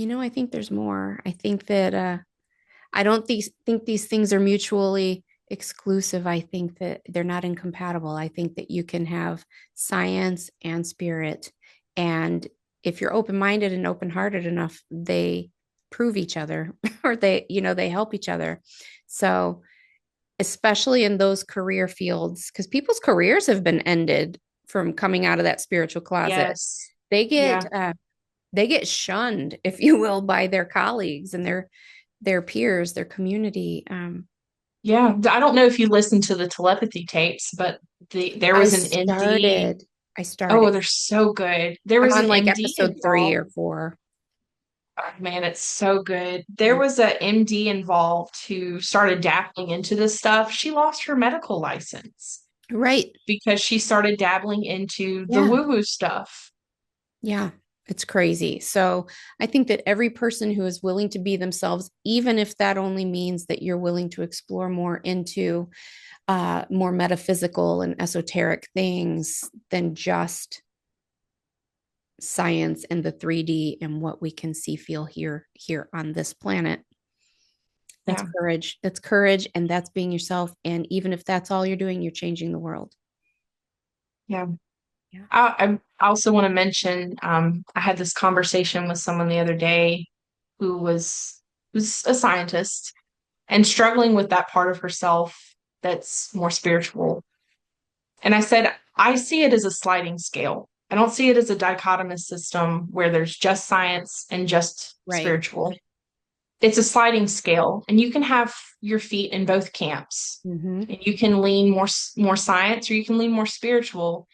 I think there's more. I think that I don't think these things are mutually exclusive. I think that they're not incompatible. I think that you can have science and spirit. And if you're open minded and open hearted enough, they prove each other or they help each other. So, especially in those career fields, because people's careers have been ended from coming out of that spiritual closet. Yes. They get, Yeah. they get shunned, if you will, by their colleagues and their peers, their community. Yeah. I don't know if you listened to the telepathy tapes, but there I was an MD. started, I Oh, started. they're so good. There I'm was on an like MD episode 3 or 4. Oh, man, it's so good. There Yeah. was a MD involved who started dabbling into this stuff. She lost her medical license Right. because she started dabbling into the Yeah. woo-woo stuff. Yeah. It's crazy. So I think that every person who is willing to be themselves, even if that only means that you're willing to explore more into more metaphysical and esoteric things than just science and the 3D and what we can see, feel, here on this planet. That's Yeah. courage. That's courage. And that's being yourself. And even if that's all you're doing, you're changing the world. Yeah. Yeah. I also want to mention I had this conversation with someone the other day who was who's a scientist and struggling with that part of herself that's more spiritual. And I said, I see it as a sliding scale. I don't see it as a dichotomous system where there's just science and just Right. spiritual. It's a sliding scale, and you can have your feet in both camps. Mm-hmm. And you can lean more science or you can lean more spiritual.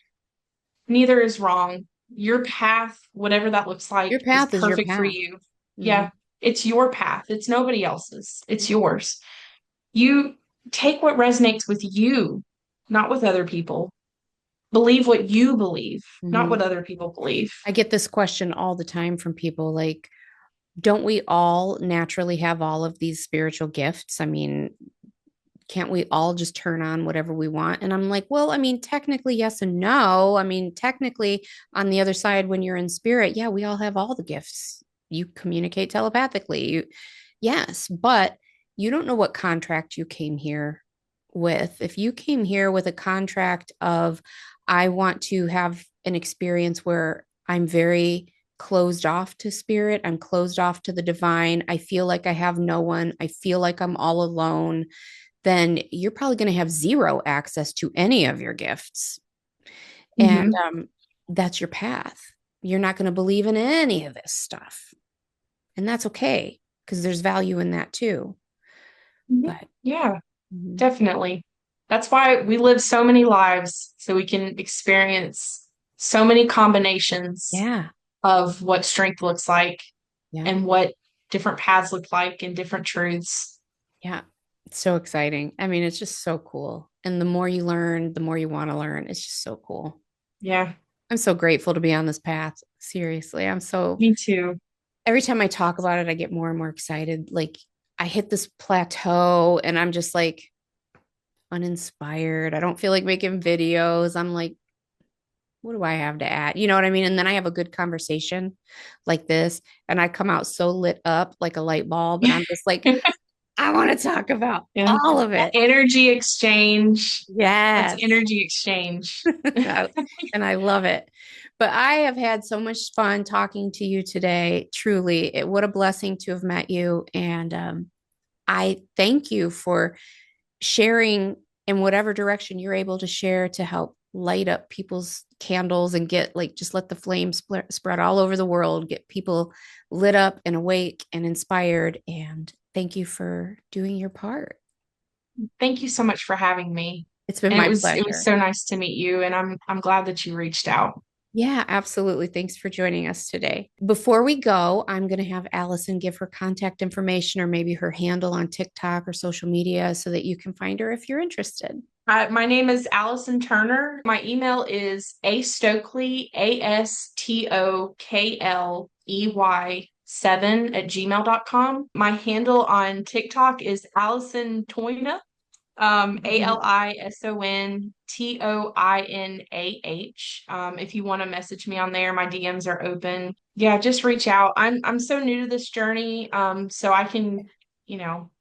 Neither is wrong. Your path, whatever that looks Your like, is path is your perfect for path. you. Mm-hmm. Yeah, it's your path. It's nobody else's. It's yours. You take what resonates with you, not with other people. Believe what you believe, not Mm-hmm. what other people believe. I get this question all the time from people like, don't we all naturally have all of these spiritual gifts? I mean, can't we all just turn on whatever we want? And I'm like, well, I mean, technically, yes and no. I mean, technically, on the other side, when you're in spirit, yeah, we all have all the gifts. You communicate telepathically. Yes, but you don't know what contract you came here with. If you came here with a contract of, I want to have an experience where I'm very closed off to spirit, I'm closed off to the divine, I feel like I have no one, I feel like I'm all alone, then you're probably going to have zero access to any of your gifts. And Mm-hmm. that's your path. You're not going to believe in any of this stuff. And that's okay because there's value in that too. But Yeah, mhm. definitely. That's why we live so many lives so we can experience so many combinations Yeah, of what strength looks like yeah, and what different paths look like and different truths. yeah. It's so exciting. I mean, it's just so cool. And the more you learn, the more you want to learn. It's just so cool. Yeah, I'm so grateful to be on this path. Seriously, I'm so, me too. every time I talk about it, I get more and more excited. Like, I hit this plateau and I'm just like uninspired. I don't feel like making videos. I'm like, what do I have to add? You know what I mean? And then I have a good conversation like this, and I come out so lit up like a light bulb, and I'm just like, I want to talk about Yeah. all of it. Energy exchange. That's Yes. energy exchange. And I love it. But I have had so much fun talking to you today. Truly, what a blessing to have met you. And I thank you for sharing in whatever direction you're able to share to help light up people's candles and get like just let the flame spread all over the world, get people lit up and awake and inspired. And thank you for doing your part. Thank you so much for having me. It's been And my it was pleasure. so nice to meet you, and I'm glad that you reached out. Yeah, absolutely. Thanks for joining us today. Before we go, I'm going to have Alison give her contact information or maybe her handle on TikTok or social media so that you can find her if you're interested. My name is Alison Turner. My email is astokely, ASTOKLEY7 @gmail.com. My handle on TikTok is Alison Toina, ALISONTOINAH. If you want to message me on there, my DMs are open. Yeah, just reach out. I'm so new to this journey, so I can,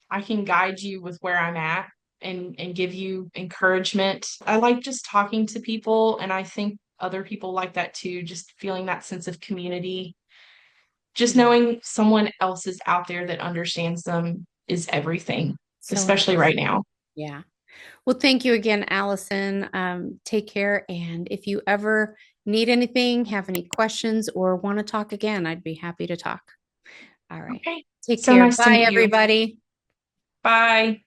I can guide you with where I'm at and give you encouragement. I like just talking to people, and I think other people like that too, just feeling that sense of community. Just Yeah, knowing someone else is out there that understands them is everything, so especially right important. now. Yeah. Well, thank you again, Allison. Take care. And if you ever need anything, have any questions, or want to talk again, I'd be happy to talk. All right. Okay. Take So care. nice to Bye, meet you. everybody. Bye.